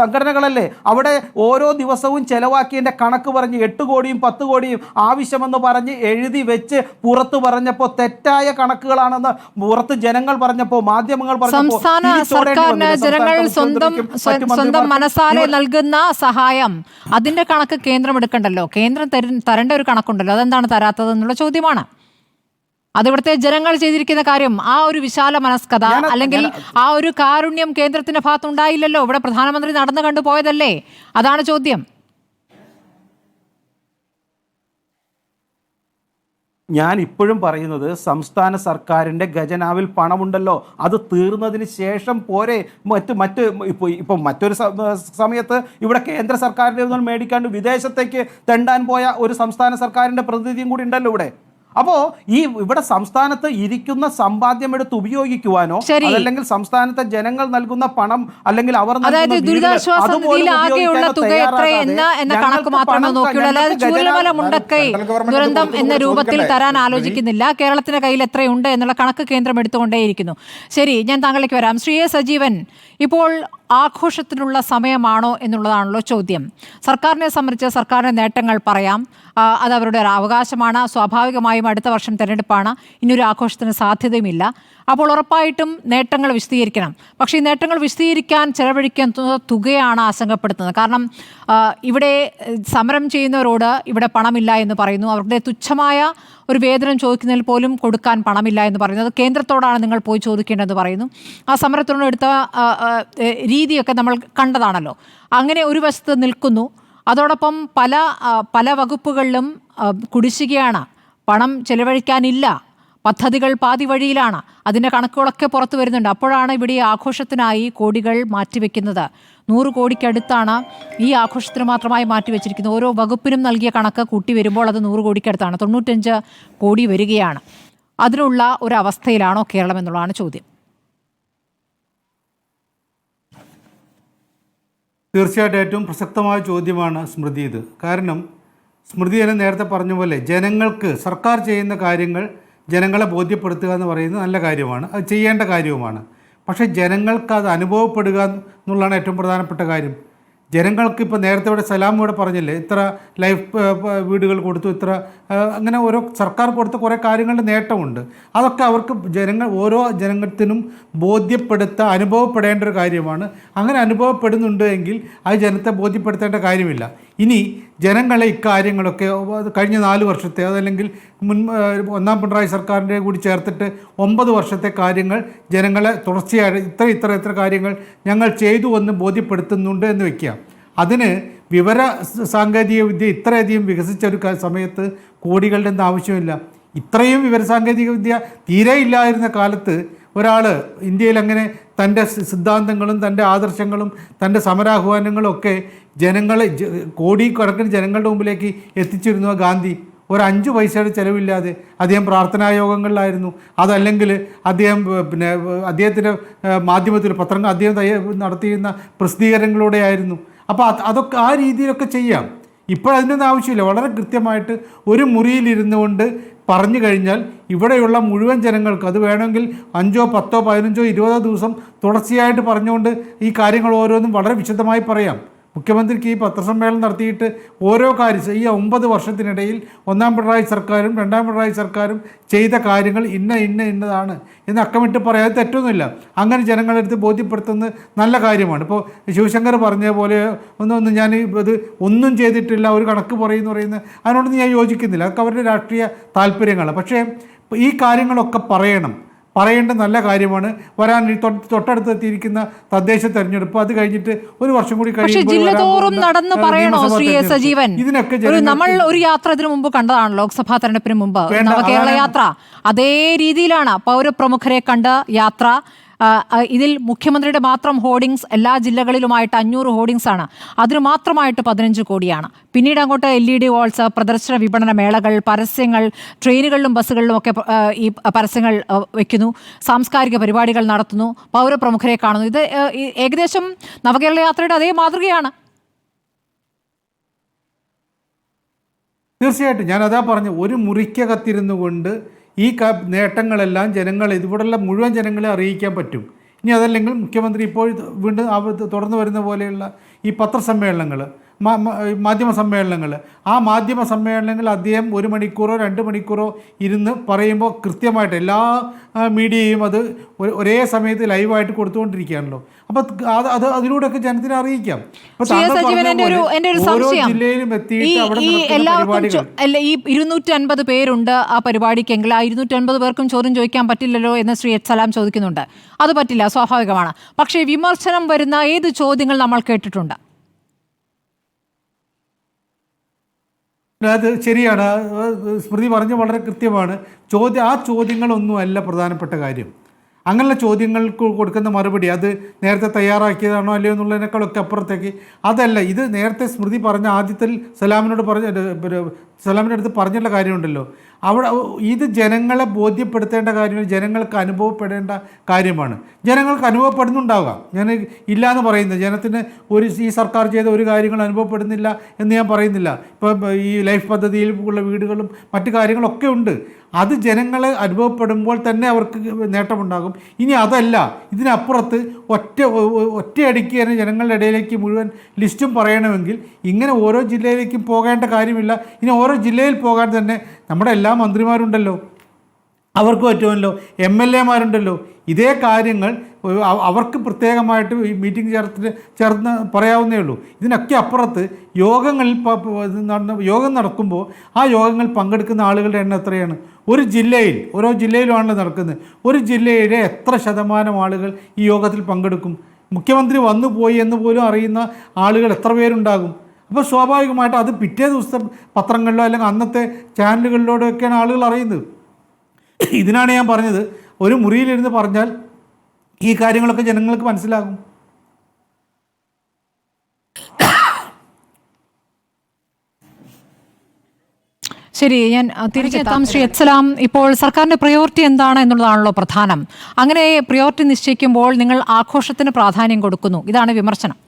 സംഘടനകളല്ലേ. അവിടെ ഓരോ ദിവസവും ചെലവാക്കിയതിൻ്റെ കണക്ക് പറഞ്ഞ് 8 കോടിയും 10 കോടിയും ആവശ്യമെന്ന് പറഞ്ഞ് എഴുതി വെച്ച് പുറത്ത് പറഞ്ഞപ്പോൾ തെറ്റായ കണക്കുകളാണെന്ന് പുറത്ത് ജനങ്ങൾ പറഞ്ഞപ്പോൾ, മാധ്യമങ്ങൾ പറഞ്ഞപ്പോൾ, സംസ്ഥാന സർക്കാരിന് ജനങ്ങൾ സ്വന്തം മനസ്സാലെ നൽകുന്ന സഹായം, അതിന്റെ കണക്ക് കേന്ദ്രം എടുക്കണ്ടല്ലോ. കേന്ദ്രം തരേണ്ട ഒരു കണക്കുണ്ടല്ലോ, അതെന്താണ് തരാത്തത് എന്നുള്ള ചോദ്യമാണ്. അതിവിടുത്തെ ജനങ്ങൾ ചെയ്തിരിക്കുന്ന കാര്യം, ആ ഒരു വിശാല മനസ്കത അല്ലെങ്കിൽ ആ ഒരു കാരുണ്യം കേന്ദ്രത്തിന്റെ ഭാഗത്തുണ്ടായില്ലല്ലോ. ഇവിടെ പ്രധാനമന്ത്രി നടന്നു കണ്ടുപോയതല്ലേ, അതാണ് ചോദ്യം. ഞാൻ ഇപ്പോഴും പറയുന്നത്, സംസ്ഥാന സർക്കാരിൻ്റെ ഖജനാവിൽ പണമുണ്ടല്ലോ, അത് തീർന്നതിന് ശേഷം പോരെ ഇപ്പോൾ മറ്റൊരു സമയത്ത് ഇവിടെ കേന്ദ്ര സർക്കാരിൻ്റെ ഒന്നും മേടിക്കാണ്ട് വിദേശത്തേക്ക് തെണ്ടാൻ പോയ ഒരു സംസ്ഥാന സർക്കാരിൻ്റെ പ്രതിനിധിയും കൂടി ഉണ്ടല്ലോ ഇവിടെ. അപ്പോൾ ഇവിടെ സംസ്ഥാനത്ത് ഇരിക്കുന്ന സമ്പാദ്യം എടുത്ത് ഉപയോഗിക്കുവാനോ അല്ലെങ്കിൽ സംസ്ഥാനത്തെ ജനങ്ങൾ നൽകുന്ന പണം അല്ലെങ്കിൽ അവർ ദുരിതാശ്വാസ നിധിയിൽ ആകെയുള്ള തുക എന്ന കണക്ക് മാത്രമേ നോക്കിയുള്ളൂ. അല്ലാതെ ചൂരൽമല മുണ്ടക്കൈ ദുരന്തം എന്ന രൂപത്തിൽ തരാൻ ആലോചിക്കുന്നില്ല. കേരളത്തിന്റെ കയ്യിൽ എത്രയുണ്ട് എന്നുള്ള കണക്ക് കേന്ദ്രം എടുത്തുകൊണ്ടേയിരിക്കുന്നു. ശരി, ഞാൻ താങ്കളിലേക്ക് വരാം. ശ്രീ എ. സജീവൻ, ഇപ്പോൾ ആഘോഷത്തിനുള്ള സമയമാണോ എന്നുള്ളതാണല്ലോ ചോദ്യം. സർക്കാരിനെ സംബന്ധിച്ച് സർക്കാരിൻ്റെ നേട്ടങ്ങൾ പറയാം, അത് അവരുടെ ഒരു അവകാശമാണ്. സ്വാഭാവികമായും അടുത്ത വർഷം തെരഞ്ഞെടുപ്പാണ്, ഇനിയൊരു ആഘോഷത്തിന് സാധ്യതയുമില്ല. അപ്പോൾ ഉറപ്പായിട്ടും നേട്ടങ്ങൾ വിശദീകരിക്കണം. പക്ഷേ ഈ നേട്ടങ്ങൾ വിശദീകരിക്കാൻ ചെലവഴിക്കുന്ന തുകയാണ് ആശങ്കപ്പെടുത്തുന്നത്. കാരണം ഇവിടെ സമരം ചെയ്യുന്നവരോട് ഇവിടെ പണമില്ല എന്ന് പറയുന്നു, അവരുടെ തുച്ഛമായ ഒരു വേതനം ചോദിക്കുന്നതിൽ പോലും കൊടുക്കാൻ പണമില്ല എന്ന് പറയുന്നത് കേന്ദ്രത്തോടാണ് നിങ്ങൾ പോയി ചോദിക്കേണ്ടതെന്ന് പറയുന്നു. ആ സമരത്തിനോട് എടുത്ത രീതിയൊക്കെ നമ്മൾ കണ്ടതാണല്ലോ. അങ്ങനെ ഒരു വശത്ത് നിൽക്കുന്നു. അതോടൊപ്പം പല വകുപ്പുകളിലും കുടിശ്ശികയാണ്, പണം ചെലവഴിക്കാനില്ല, പദ്ധതികൾ പാതി വഴിയിലാണ്, അതിൻ്റെ കണക്കുകളൊക്കെ പുറത്തു വരുന്നുണ്ട്. അപ്പോഴാണ് ഇവിടെ ആഘോഷത്തിനായി കോടികൾ മാറ്റിവെക്കുന്നത്. 100 കോടിക്കടുത്താണ് ഈ ആഘോഷത്തിന് മാത്രമായി മാറ്റിവെച്ചിരിക്കുന്നത്. ഓരോ വകുപ്പിനും നൽകിയ കണക്ക് കൂട്ടി വരുമ്പോൾ അത് 100 കോടിക്കടുത്താണ്, 95 കോടി വരികയാണ്. അതിനുള്ള ഒരു അവസ്ഥയിലാണോ കേരളം എന്നുള്ളതാണ് ചോദ്യം. തീർച്ചയായിട്ടും ഏറ്റവും പ്രസക്തമായ ചോദ്യമാണ് സ്മൃതി ഇത്. കാരണം സ്മൃതി തന്നെ നേരത്തെ പറഞ്ഞ പോലെ ജനങ്ങൾക്ക് സർക്കാർ ചെയ്യുന്ന കാര്യങ്ങൾ ജനങ്ങളെ ബോധ്യപ്പെടുത്തുക എന്ന് പറയുന്നത് നല്ല കാര്യമാണ്, അത് ചെയ്യേണ്ട കാര്യവുമാണ്. പക്ഷേ ജനങ്ങൾക്ക് അത് അനുഭവപ്പെടുക എന്നുള്ളതാണ് ഏറ്റവും പ്രധാനപ്പെട്ട കാര്യം. ജനങ്ങൾക്ക് ഇപ്പോൾ നേരത്തെ ഇവിടെ സലാം ഇവിടെ പറഞ്ഞില്ലേ, ഇത്ര ലൈഫ് വീടുകൾ കൊടുത്തു, ഇത്ര അങ്ങനെ ഓരോ സർക്കാർ കൊടുത്ത കുറേ കാര്യങ്ങളുടെ നേട്ടമുണ്ട്. അതൊക്കെ അവർക്ക് ഓരോ ജനത്തിനും അനുഭവപ്പെടേണ്ട ഒരു കാര്യമാണ്. അങ്ങനെ അനുഭവപ്പെടുന്നുണ്ട് എങ്കിൽ അത് ജനത്തെ ബോധ്യപ്പെടുത്തേണ്ട കാര്യമില്ല. ഇനി ജനങ്ങളെ ഇക്കാര്യങ്ങളൊക്കെ കഴിഞ്ഞ 4 വർഷത്തെ അതല്ലെങ്കിൽ ഒന്നാം പിണറായി സർക്കാരിൻ്റെ കൂടി ചേർത്തിട്ട് 9 വർഷത്തെ കാര്യങ്ങൾ ജനങ്ങളെ തുടർച്ചയായി ഇത്ര കാര്യങ്ങൾ ഞങ്ങൾ ചെയ്തു എന്ന് ബോധ്യപ്പെടുത്തുന്നുണ്ട് എന്ന് വയ്ക്കുക. അതിന് വിവര സാങ്കേതിക വിദ്യ ഇത്രയധികം വികസിച്ച ഒരു സമയത്ത് കോടികളുടെ ഒന്നും ആവശ്യമില്ല. ഇത്രയും വിവരസാങ്കേതിക വിദ്യ തീരെ ഇല്ലായിരുന്ന കാലത്ത് ഒരാൾ ഇന്ത്യയിൽ അങ്ങനെ തൻ്റെ സിദ്ധാന്തങ്ങളും തൻ്റെ ആദർശങ്ങളും തൻ്റെ സമരാഹ്വാനങ്ങളും ഒക്കെ കോടിക്കണക്കിന് ജനങ്ങളുടെ മുമ്പിലേക്ക് എത്തിച്ചിരുന്നു ഗാന്ധി. ഒരു 5 പൈസയുടെ ചിലവില്ലാതെ അദ്ദേഹം പ്രാർത്ഥനായോഗങ്ങളിലായിരുന്നു. അതല്ലെങ്കിൽ അദ്ദേഹം അദ്ദേഹത്തിൻ്റെ മാധ്യമത്തിൽ പത്രങ്ങൾ അദ്ദേഹം നടത്തിയിരുന്ന പ്രസിദ്ധീകരണങ്ങളിലൂടെ ആയിരുന്നു. അപ്പോൾ അതൊക്കെ ആ രീതിയിലൊക്കെ ചെയ്യാം. ഇപ്പോഴതിനൊന്നും ആവശ്യമില്ല. വളരെ കൃത്യമായിട്ട് ഒരു മുറിയിലിരുന്നു കൊണ്ട് പറഞ്ഞു കഴിഞ്ഞാൽ ഇവിടെയുള്ള മുഴുവൻ ജനങ്ങൾക്ക് അത് വേണമെങ്കിൽ 5, 10, 15, 20 ദിവസം തുടർച്ചയായിട്ട് പറഞ്ഞുകൊണ്ട് ഈ കാര്യങ്ങൾ ഓരോന്നും വളരെ വിശദമായി പറയാം. മുഖ്യമന്ത്രിക്ക് ഈ പത്രസമ്മേളനം നടത്തിയിട്ട് ഓരോ കാര്യം ഈ 9 വർഷത്തിനിടയിൽ ഒന്നാം പിണറായി സർക്കാരും രണ്ടാം പിണറായി സർക്കാരും ചെയ്ത കാര്യങ്ങൾ ഇന്നതാണ് എന്ന് അക്കമിട്ട് പറയാതെ തെറ്റൊന്നുമില്ല. അങ്ങനെ ജനങ്ങളെടുത്ത് ബോധ്യപ്പെടുത്തുന്നത് നല്ല കാര്യമാണ്. ഇപ്പോൾ ശിവശങ്കർ പറഞ്ഞ പോലെ ഞാൻ ഇത് ഒന്നും ചെയ്തിട്ടില്ല, ഒരു കണക്ക് പറയുന്നത് അതിനോടൊന്നും ഞാൻ യോജിക്കുന്നില്ല. അതൊക്കെ അവരുടെ രാഷ്ട്രീയ താല്പര്യങ്ങളാണ്. പക്ഷേ ഈ കാര്യങ്ങളൊക്കെ പറയേണ്ട നല്ല കാര്യമാണ്. തൊട്ടടുത്തെത്തിയിരിക്കുന്ന തദ്ദേശ തെരഞ്ഞെടുപ്പ്, അത് കഴിഞ്ഞിട്ട് ഒരു വർഷം കൂടി നമ്മൾ ഒരു യാത്ര ഇതിനു മുമ്പ് കണ്ടതാണ്. ലോക്സഭാ തെരഞ്ഞെടുപ്പിന് മുമ്പ് നവകേരള യാത്ര അതേ രീതിയിലാണ്. പൗരപ്രമുഖരെ കണ്ട് യാത്ര. ഇതിൽ മുഖ്യമന്ത്രിയുടെ മാത്രം ഹോർഡിങ്സ് എല്ലാ ജില്ലകളിലുമായിട്ട് 500 ഹോർഡിങ്സ് ആണ്. അതിന് മാത്രമായിട്ട് 15 കോടിയാണ്. പിന്നീട് അങ്ങോട്ട് LED വാൾസ്, പ്രദർശന വിപണന മേളകൾ, പരസ്യങ്ങൾ, ട്രെയിനുകളിലും ബസ്സുകളിലും ഒക്കെ ഈ പരസ്യങ്ങൾ വയ്ക്കുന്നു, സാംസ്കാരിക പരിപാടികൾ നടത്തുന്നു, പൗരപ്രമുഖരെ കാണുന്നു. ഇത് ഏകദേശം നവകേരള യാത്രയുടെ അതേ മാതൃകയാണ്. തീർച്ചയായിട്ടും ഞാനതാ പറഞ്ഞു, ഒരു മുറിക്കകത്തിരുന്നു കൊണ്ട് ഈ നേട്ടങ്ങളെല്ലാം ഇവിടെയുള്ള മുഴുവൻ ജനങ്ങളെ അറിയിക്കാൻ പറ്റും. ഇനി അതല്ലെങ്കിൽ മുഖ്യമന്ത്രി ഇപ്പോൾ വീണ്ടും തുടർന്ന് വരുന്ന പോലെയുള്ള ഈ പത്രസമ്മേളനങ്ങൾ, മാധ്യമ സമ്മേളനങ്ങൾ, ആ മാധ്യമ സമ്മേളനങ്ങൾ അദ്ദേഹം 1 മണിക്കൂറോ 2 മണിക്കൂറോ ഇരുന്ന് പറയുമ്പോൾ കൃത്യമായിട്ട് എല്ലാ മീഡിയയും അത് ഒരേ സമയത്ത് ലൈവായിട്ട് കൊടുത്തുകൊണ്ടിരിക്കുകയാണല്ലോ. അപ്പോൾ അതിലൂടെയൊക്കെ ജനത്തിനെ അറിയിക്കാം. ഓരോ ജില്ലയിലും എത്തിയിട്ട് അവിടെ ഈ 250 പേരുണ്ട് ആ പരിപാടിക്കെങ്കിൽ ആ 250 പേർക്കും ചോദ്യം ചോദിക്കാൻ പറ്റില്ലല്ലോ എന്ന് ശ്രീ എച്ച് സലാം ചോദിക്കുന്നുണ്ട്. അത് പറ്റില്ല, സ്വാഭാവികമാണ്. പക്ഷേ വിമർശനം വരുന്ന ഏത് ചോദ്യങ്ങൾ നമ്മൾ കേട്ടിട്ടുണ്ട്? അത് ശരിയാണ്, സ്മൃതി പറഞ്ഞ വളരെ കൃത്യമാണ്. ആ ചോദ്യങ്ങളൊന്നുമല്ല പ്രധാനപ്പെട്ട കാര്യം. അങ്ങനെയുള്ള ചോദ്യങ്ങൾക്ക് കൊടുക്കുന്ന മറുപടി അത് നേരത്തെ തയ്യാറാക്കിയതാണോ അല്ലയോ എന്നുള്ളതിനേക്കാളൊക്കെ അപ്പുറത്തേക്ക് അതല്ല. ഇത് നേരത്തെ സ്മൃതി പറഞ്ഞ ആദ്യത്തിൽ സലാമിൻ്റെ അടുത്ത് പറഞ്ഞുള്ള കാര്യമുണ്ടല്ലോ, അവിടെ ഇത് ജനങ്ങളെ ബോധ്യപ്പെടുത്തേണ്ട കാര്യമാണ്, ജനങ്ങൾക്ക് അനുഭവപ്പെടേണ്ട കാര്യമാണ്. ജനങ്ങൾക്ക് അനുഭവപ്പെടുന്നുണ്ടാകാം, ഞാൻ ഇല്ലയെന്ന് പറയുന്നത്. ജനത്തിന് ഈ സർക്കാർ ചെയ്ത ഒരു കാര്യങ്ങൾ അനുഭവപ്പെടുന്നില്ല എന്ന് ഞാൻ പറയുന്നില്ല. ഇപ്പം ഈ ലൈഫ് പദ്ധതിയിൽ ഉള്ള വീടുകളും മറ്റു കാര്യങ്ങളൊക്കെ ഉണ്ട്. അത് ജനങ്ങളെ അനുഭവപ്പെടുമ്പോൾ തന്നെ അവർക്ക് നേട്ടമുണ്ടാകും. ഇനി അതല്ല, ഇതിനപ്പുറത്ത് ഒറ്റയടിക്ക് തന്നെ ജനങ്ങളുടെ ഇടയിലേക്ക് മുഴുവൻ ലിസ്റ്റും പറയണമെങ്കിൽ ഇങ്ങനെ ഓരോ ജില്ലയിലേക്കും പോകേണ്ട കാര്യമില്ല. ഇനി ഓരോ ജില്ലയിൽ പോകാൻ തന്നെ നമ്മുടെ എല്ലാ മന്ത്രിമാരുണ്ടല്ലോ, അവർക്ക് പറ്റുമല്ലോ, MLA മാരുണ്ടല്ലോ. ഇതേ കാര്യങ്ങൾ അവർക്ക് പ്രത്യേകമായിട്ട് ഈ മീറ്റിംഗ് ചേർന്ന് പറയാവുന്നേ ഉള്ളൂ. ഇതിനൊക്കെ അപ്പുറത്ത് യോഗം നടക്കുമ്പോൾ ആ യോഗങ്ങൾ പങ്കെടുക്കുന്ന ആളുകളുടെ എണ്ണം എത്രയാണ്? ഓരോ ജില്ലയിലുമാണല്ലോ നടക്കുന്നത്. ഒരു ജില്ലയിലെ എത്ര ശതമാനം ആളുകൾ ഈ യോഗത്തിൽ പങ്കെടുക്കും? മുഖ്യമന്ത്രി വന്നു പോയി എന്ന് പോലും അറിയുന്ന ആളുകൾ എത്ര പേരുണ്ടാകും? അപ്പോൾ സ്വാഭാവികമായിട്ട് അത് പിറ്റേ ദിവസം പത്രങ്ങളിലോ അല്ലെങ്കിൽ അന്നത്തെ ചാനലുകളിലൂടെയൊക്കെയാണ് ആളുകൾ അറിയുന്നത്. ഇതിനാണ് ഞാൻ പറഞ്ഞത്, ഒരു മുറിയിലിരുന്ന് പറഞ്ഞാൽ ഈ കാര്യങ്ങളൊക്കെ ജനങ്ങൾക്ക് മനസ്സിലാകും. ശരി, ഞാൻ തിരിച്ചെത്താം. ശ്രീ എത്സലാം, ഇപ്പോൾ സർക്കാരിന്റെ പ്രയോറിറ്റി എന്താണ് എന്നുള്ളതാണല്ലോ പ്രധാനം. അങ്ങനെ പ്രയോറിറ്റി നിശ്ചയിക്കുമ്പോൾ നിങ്ങൾ ആഘോഷത്തിന് പ്രാധാന്യം കൊടുക്കുന്നു, ഇതാണ് വിമർശനം.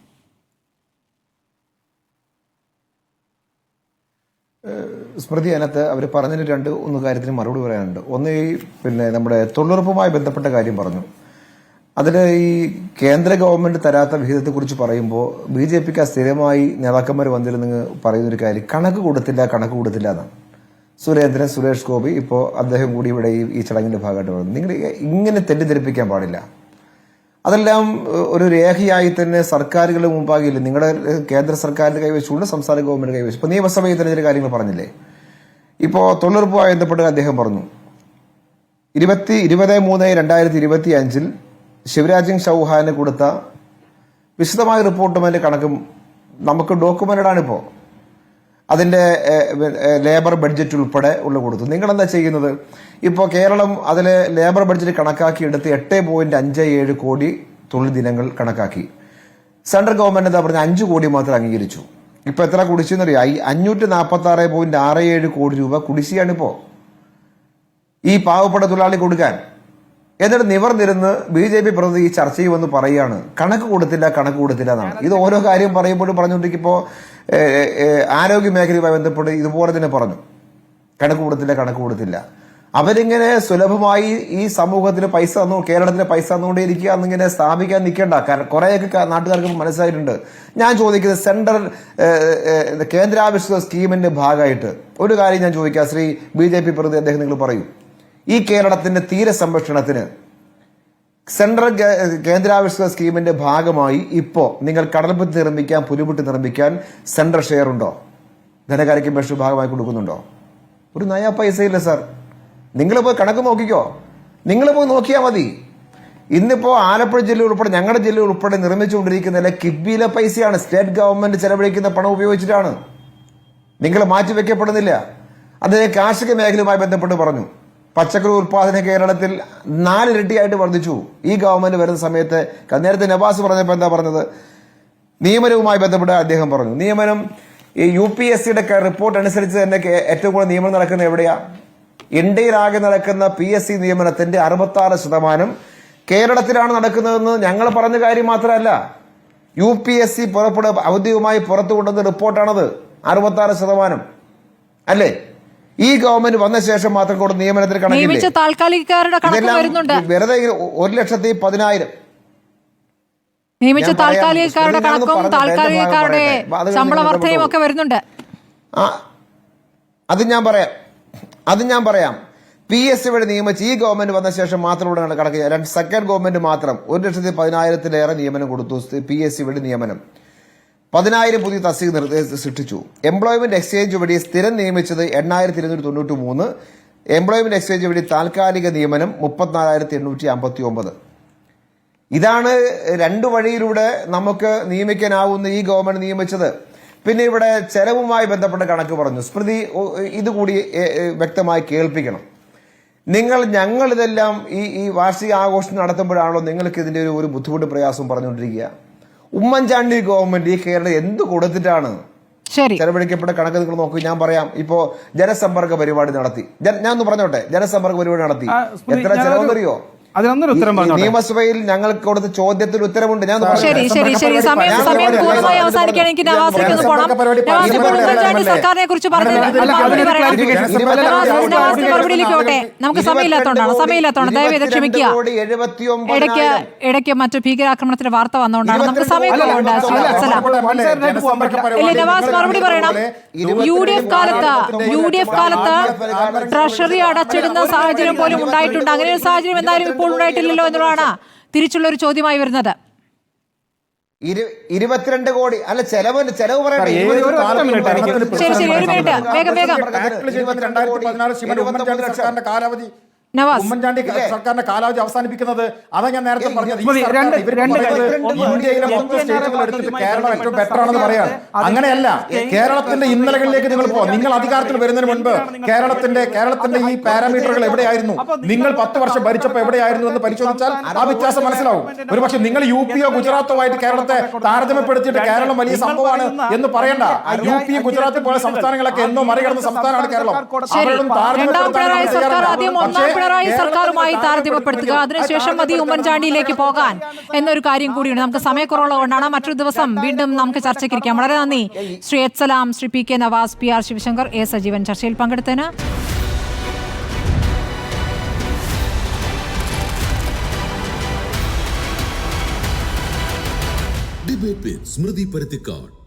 സ്മൃതി, അതിനകത്ത് അവർ പറഞ്ഞതിന് ഒന്ന് കാര്യത്തിന് മറുപടി പറയാനുണ്ട്. ഒന്ന് നമ്മുടെ തൊഴിലുറപ്പുമായി ബന്ധപ്പെട്ട കാര്യം പറഞ്ഞു. അതിൽ ഈ കേന്ദ്ര ഗവൺമെന്റ് തരാത്ത വിഹിതത്തെക്കുറിച്ച് പറയുമ്പോൾ BJPക്ക് സ്ഥിരമായി നേതാക്കന്മാർ വന്നിരുന്ന് പറയുന്നൊരു കാര്യം കണക്ക് കൊടുത്തില്ല എന്നാണ്. സുരേന്ദ്രൻ, സുരേഷ് ഗോപി, ഇപ്പോൾ അദ്ദേഹം കൂടി ഇവിടെ ഈ ചടങ്ങിന്റെ ഭാഗമായിട്ട് പറഞ്ഞു. നിങ്ങൾ ഇങ്ങനെ തെറ്റിദ്ധരിപ്പിക്കാൻ പാടില്ല. അതെല്ലാം ഒരു രേഖയായി തന്നെ സർക്കാരുകളുടെ മുമ്പാകില്ല. നിങ്ങളുടെ കേന്ദ്ര സർക്കാരിന്റെ കൈവച്ചുകൊണ്ട് സംസ്ഥാന ഗവൺമെന്റ് കൈവച്ചു. ഇപ്പോൾ നിയമസഭയിൽ തന്നെ ചില കാര്യങ്ങൾ പറഞ്ഞില്ലേ. ഇപ്പോൾ തൊഴിലുറപ്പുമായി ബന്ധപ്പെട്ട് അദ്ദേഹം പറഞ്ഞു 20/3/2025 ശിവരാജ് സിംഗ് ചൗഹാന് കൊടുത്ത വിശദമായ റിപ്പോർട്ടും അതിന്റെ കണക്കും നമുക്ക് ഡോക്യുമെന്റഡാണിപ്പോൾ. അതിന്റെ ലേബർ ബഡ്ജറ്റ് ഉൾപ്പെടെ കൊടുത്തു. നിങ്ങളെന്താ ചെയ്യുന്നത്? ഇപ്പോൾ കേരളം അതിൽ ലേബർ ബഡ്ജറ്റ് കണക്കാക്കി എടുത്ത് 8.57 കോടി തൊഴിൽ ദിനങ്ങൾ കണക്കാക്കി. സെൻട്രൽ ഗവൺമെന്റ് എന്താ പറഞ്ഞ 5 കോടി മാത്രം അംഗീകരിച്ചു. ഇപ്പൊ എത്ര കുടിശ്ശിയെന്നറിയോ? 546.67 കോടി രൂപ കുടിശ്ശിയാണിപ്പോ ഈ പാവപ്പെട്ട തൊഴിലാളി കൊടുക്കാൻ. എന്നിട്ട് നിവർന്നിരുന്ന് BJP പ്രതിനിധി ഈ ചർച്ചയിൽ വന്ന് പറയുകയാണ് കണക്ക് കൊടുത്തില്ല എന്നാണ്. ഇത് ഓരോ കാര്യം പറയുമ്പോഴും പറഞ്ഞുകൊണ്ടിരിക്കുമ്പോൾ ആരോഗ്യ മേഖലയുമായി ബന്ധപ്പെട്ട് ഇതുപോലെ തന്നെ പറഞ്ഞു കണക്ക് കൊടുത്തില്ല. അവരിങ്ങനെ സുലഭമായി ഈ സമൂഹത്തിന് പൈസ കേരളത്തിന് പൈസ തന്നുകൊണ്ടേയിരിക്കുക എന്നിങ്ങനെ സ്ഥാപിക്കാൻ നിൽക്കേണ്ട. കുറേയൊക്കെ നാട്ടുകാർക്ക് മനസ്സിലായിട്ടുണ്ട്. ഞാൻ ചോദിക്കുന്നത് സെൻട്രൽ കേന്ദ്രാവിഷ്കൃത സ്കീമിന്റെ ഭാഗമായിട്ട് ഒരു കാര്യം ഞാൻ ചോദിക്കാം. ശ്രീ BJP പ്രതിനിധി, അദ്ദേഹം നിങ്ങൾ പറയൂ, ഈ കേരളത്തിന്റെ തീരസംരക്ഷണത്തിന് സെൻട്രൽ കേന്ദ്രാവിഷ്കൃത സ്കീമിന്റെ ഭാഗമായി ഇപ്പോ നിങ്ങൾ കടൽഭിത്തി നിർമ്മിക്കാൻ, പുലിമുട്ടി നിർമ്മിക്കാൻ സെൻട്രൽ ഷെയർ ഉണ്ടോ? ധനകാര്യ ബജറ്റ് ഭാഗമായി കൊടുക്കുന്നുണ്ടോ? ഒരു നയാ പൈസയില്ല സാർ. നിങ്ങൾ പോയി കണക്ക് നോക്കിക്കോ. നിങ്ങൾ പോയി നോക്കിയാൽ മതി. ഇന്നിപ്പോ ആലപ്പുഴ ജില്ല ഉൾപ്പെടെ ഞങ്ങളുടെ ജില്ല ഉൾപ്പെടെ നിർമ്മിച്ചുകൊണ്ടിരിക്കുന്ന കിഫ്ബിയിലെ പൈസയാണ്. സ്റ്റേറ്റ് ഗവൺമെന്റ് ചെലവഴിക്കുന്ന പണം ഉപയോഗിച്ചിട്ടാണ്. നിങ്ങൾ മാറ്റിവെക്കപ്പെടുന്നില്ല. അദ്ദേഹം കാർഷിക മേഖലയുമായി ബന്ധപ്പെട്ട് പറഞ്ഞു പച്ചക്കറി ഉൽപാദനം കേരളത്തിൽ 4 ഇരട്ടിയായിട്ട് വർദ്ധിച്ചു ഈ ഗവൺമെന്റ് വരുന്ന സമയത്ത്. നേരത്തെ നവാസ് പറഞ്ഞപ്പോൾ എന്താ പറഞ്ഞത്? നിയമനവുമായി ബന്ധപ്പെട്ട് അദ്ദേഹം പറഞ്ഞു നിയമനം ഈ UPSCയുടെ റിപ്പോർട്ട് അനുസരിച്ച് തന്നെ ഏറ്റവും കൂടുതൽ നിയമനം നടക്കുന്ന എവിടെയാ? ഇന്ത്യയിലാകെ നടക്കുന്ന PSC നിയമനത്തിന്റെ 66% കേരളത്തിലാണ് നടക്കുന്നതെന്ന് ഞങ്ങൾ പറഞ്ഞ കാര്യം മാത്രമല്ല, UPSC ഔദ്യോഗികമായി പുറത്തു കൊണ്ടുവന്ന റിപ്പോർട്ടാണത്. 66% അല്ലേ? ഈ ഗവൺമെന്റ് വന്ന ശേഷം മാത്രം കൊടുത്ത നിയമനത്തിന് കണക്കില്ല. വെറുതെ 1,10,000 നിയമിച്ച താൽക്കാലികക്കാരുടെ കണക്കും താൽക്കാലികക്കാരുടെ ശമ്പള വർധനയും ഒക്കെ വരുന്നുണ്ട്. അത് ഞാൻ പറയാം. PSC വഴി നിയമിച്ച് ഈ ഗവൺമെന്റ് വന്ന ശേഷം മാത്രം ഇവിടെ കണക്ക്. സെക്കൻഡ് ഗവൺമെന്റ് മാത്രം 1,10,000-ലേറെ നിയമനം കൊടുത്തു. PSC വഴി നിയമനം 10,000 പുതിയ തസ്തിക സൃഷ്ടിച്ചു. എംപ്ലോയ്മെന്റ് എക്സ്ചേഞ്ച് വഴി സ്ഥിരം നിയമിച്ചത് 8,293. എംപ്ലോയ്മെന്റ് എക്സ്ചേഞ്ച് വഴി താൽക്കാലിക നിയമനം 34,859. ഇതാണ് 2 വഴിയിലൂടെ നമുക്ക് നിയമിക്കാനാവുന്ന ഈ ഗവൺമെന്റ് നിയമിച്ചത്. പിന്നെ ഇവിടെ ചെലവുമായി ബന്ധപ്പെട്ട കണക്ക് പറഞ്ഞു. സ്മൃതി ഇതുകൂടി വ്യക്തമായി കേൾപ്പിക്കണം. ഞങ്ങൾ ഇതെല്ലാം ഈ വാർഷിക ആഘോഷം നടത്തുമ്പോഴാണല്ലോ നിങ്ങൾക്ക് ഇതിന്റെ ഒരു ബുദ്ധിമുട്ട് പ്രയാസവും പറഞ്ഞുകൊണ്ടിരിക്കുക. ഉമ്മൻചാണ്ടി ഗവൺമെന്റ് ഈ കേരളം എന്ത് കൊടുത്തിട്ടാണ് ചെലവഴിക്കപ്പെട്ട കണക്ക് നിങ്ങൾ നോക്കൂ. ഞാൻ പറയാം. ഇപ്പോ ജനസമ്പർക്ക പരിപാടി നടത്തി. ഞാൻ ഒന്ന് പറഞ്ഞോട്ടെ, ജനസമ്പർക്ക പരിപാടി നടത്തി. എത്ര ചെലവെന്നറിയോ? നിയമസഭയിൽ ഞങ്ങൾക്ക് കൊടുത്ത ചോദ്യത്തിന് ഉത്തരവുണ്ട്. ഞാൻ സർക്കാരിനെ കുറിച്ച് ദയവേത് ക്ഷമിക്കുക. ഇടയ്ക്ക് മറ്റു ഭീകരാക്രമണത്തിന്റെ വാർത്ത വന്നുകൊണ്ടാണ് നമുക്ക് സമയക്കുറവുണ്ട്. നവാസ് മറുപടി പറയണം. UDF കാലത്ത് ട്രഷറി അടച്ചിടുന്ന സാഹചര്യം പോലും ഉണ്ടായിട്ടുണ്ട്. അങ്ങനെ ഒരു സാഹചര്യം എന്തായാലും ഇപ്പോൾ ഉണ്ടായിട്ടില്ലല്ലോ എന്നുള്ളതാണ് തിരിച്ചുള്ള ഒരു ചോദ്യമായി വരുന്നത്. 22 കോടി അല്ല ചെലവ് പറയട്ടെ. കാലാവധി നവാസ്. ഉമ്മൻചാണ്ടി സർക്കാരിന്റെ കാലാവധി അവസാനിപ്പിക്കുന്നത് അതാ ഞാൻ നേരത്തെ പറഞ്ഞത്. ഈ മതി, സർക്കാർ രണ്ട് ഇവര് രണ്ട് പറയുന്നത് രണ്ട് ഇന്ത്യയിലെ മൊത്തം സ്റ്റേറ്റുകൾ എടുത്തിട്ട് കേരളം ഏറ്റവും ബെറ്റർ ആണെന്ന് പറയാണ്. അങ്ങനെയല്ല. കേരളത്തിന്റെ ഇന്നലകളിലേക്ക് നിങ്ങൾ പോകാം. നിങ്ങൾ അധികാരത്തിൽ വരുന്നതിന് മുൻപ് കേരളത്തിന്റെ ഈ പാരാമീറ്ററുകൾ എവിടെയായിരുന്നു? നിങ്ങൾ 10 വർഷം ഭരിച്ചപ്പോൾ എവിടെയായിരുന്നു എന്ന് പരിശോധിച്ചാൽ ആ വ്യത്യാസം മനസ്സിലാവും. ഒരുപക്ഷെ നിങ്ങൾ UP യോ ഗുജറാത്തോ ആയിട്ട് കേരളത്തെ താരതമ്യപ്പെടുത്തിയിട്ട് കേരളം വലിയ സംഭവമാണ് എന്ന് പറയണ്ട. UP ഗുജറാത്ത് പോലെ സംസ്ഥാനങ്ങളൊക്കെ എന്നോ മറികടന്ന സംസ്ഥാനമാണ് കേരളം. ശരി, അവരോടും രണ്ടാം പിണറായി സർക്കാർ ആദ്യം ഒന്നാം പക്ഷേ പിണറായി സർക്കാരുമായി താരതമ്യപ്പെടുത്തുക, അതിനുശേഷം മതി ഉമ്മൻചാണ്ടിയിലേക്ക് പോകാൻ എന്നൊരു കാര്യം കൂടിയുണ്ട്. നമുക്ക് സമയക്കുറവുള്ളതുകൊണ്ടാണ് മറ്റൊരു ദിവസം വീണ്ടും നമുക്ക് ചർച്ചയ്ക്കിരിക്കാം. വളരെ നന്ദി Shri H Salam, Shri PK Nawaz, PR Sivasankar, A Sajeevan ചർച്ചയിൽ പങ്കെടുത്തതിന്. ഡിബേറ്റ് വിത്ത് സ്മൃതി പരുത്തിക്കാട്.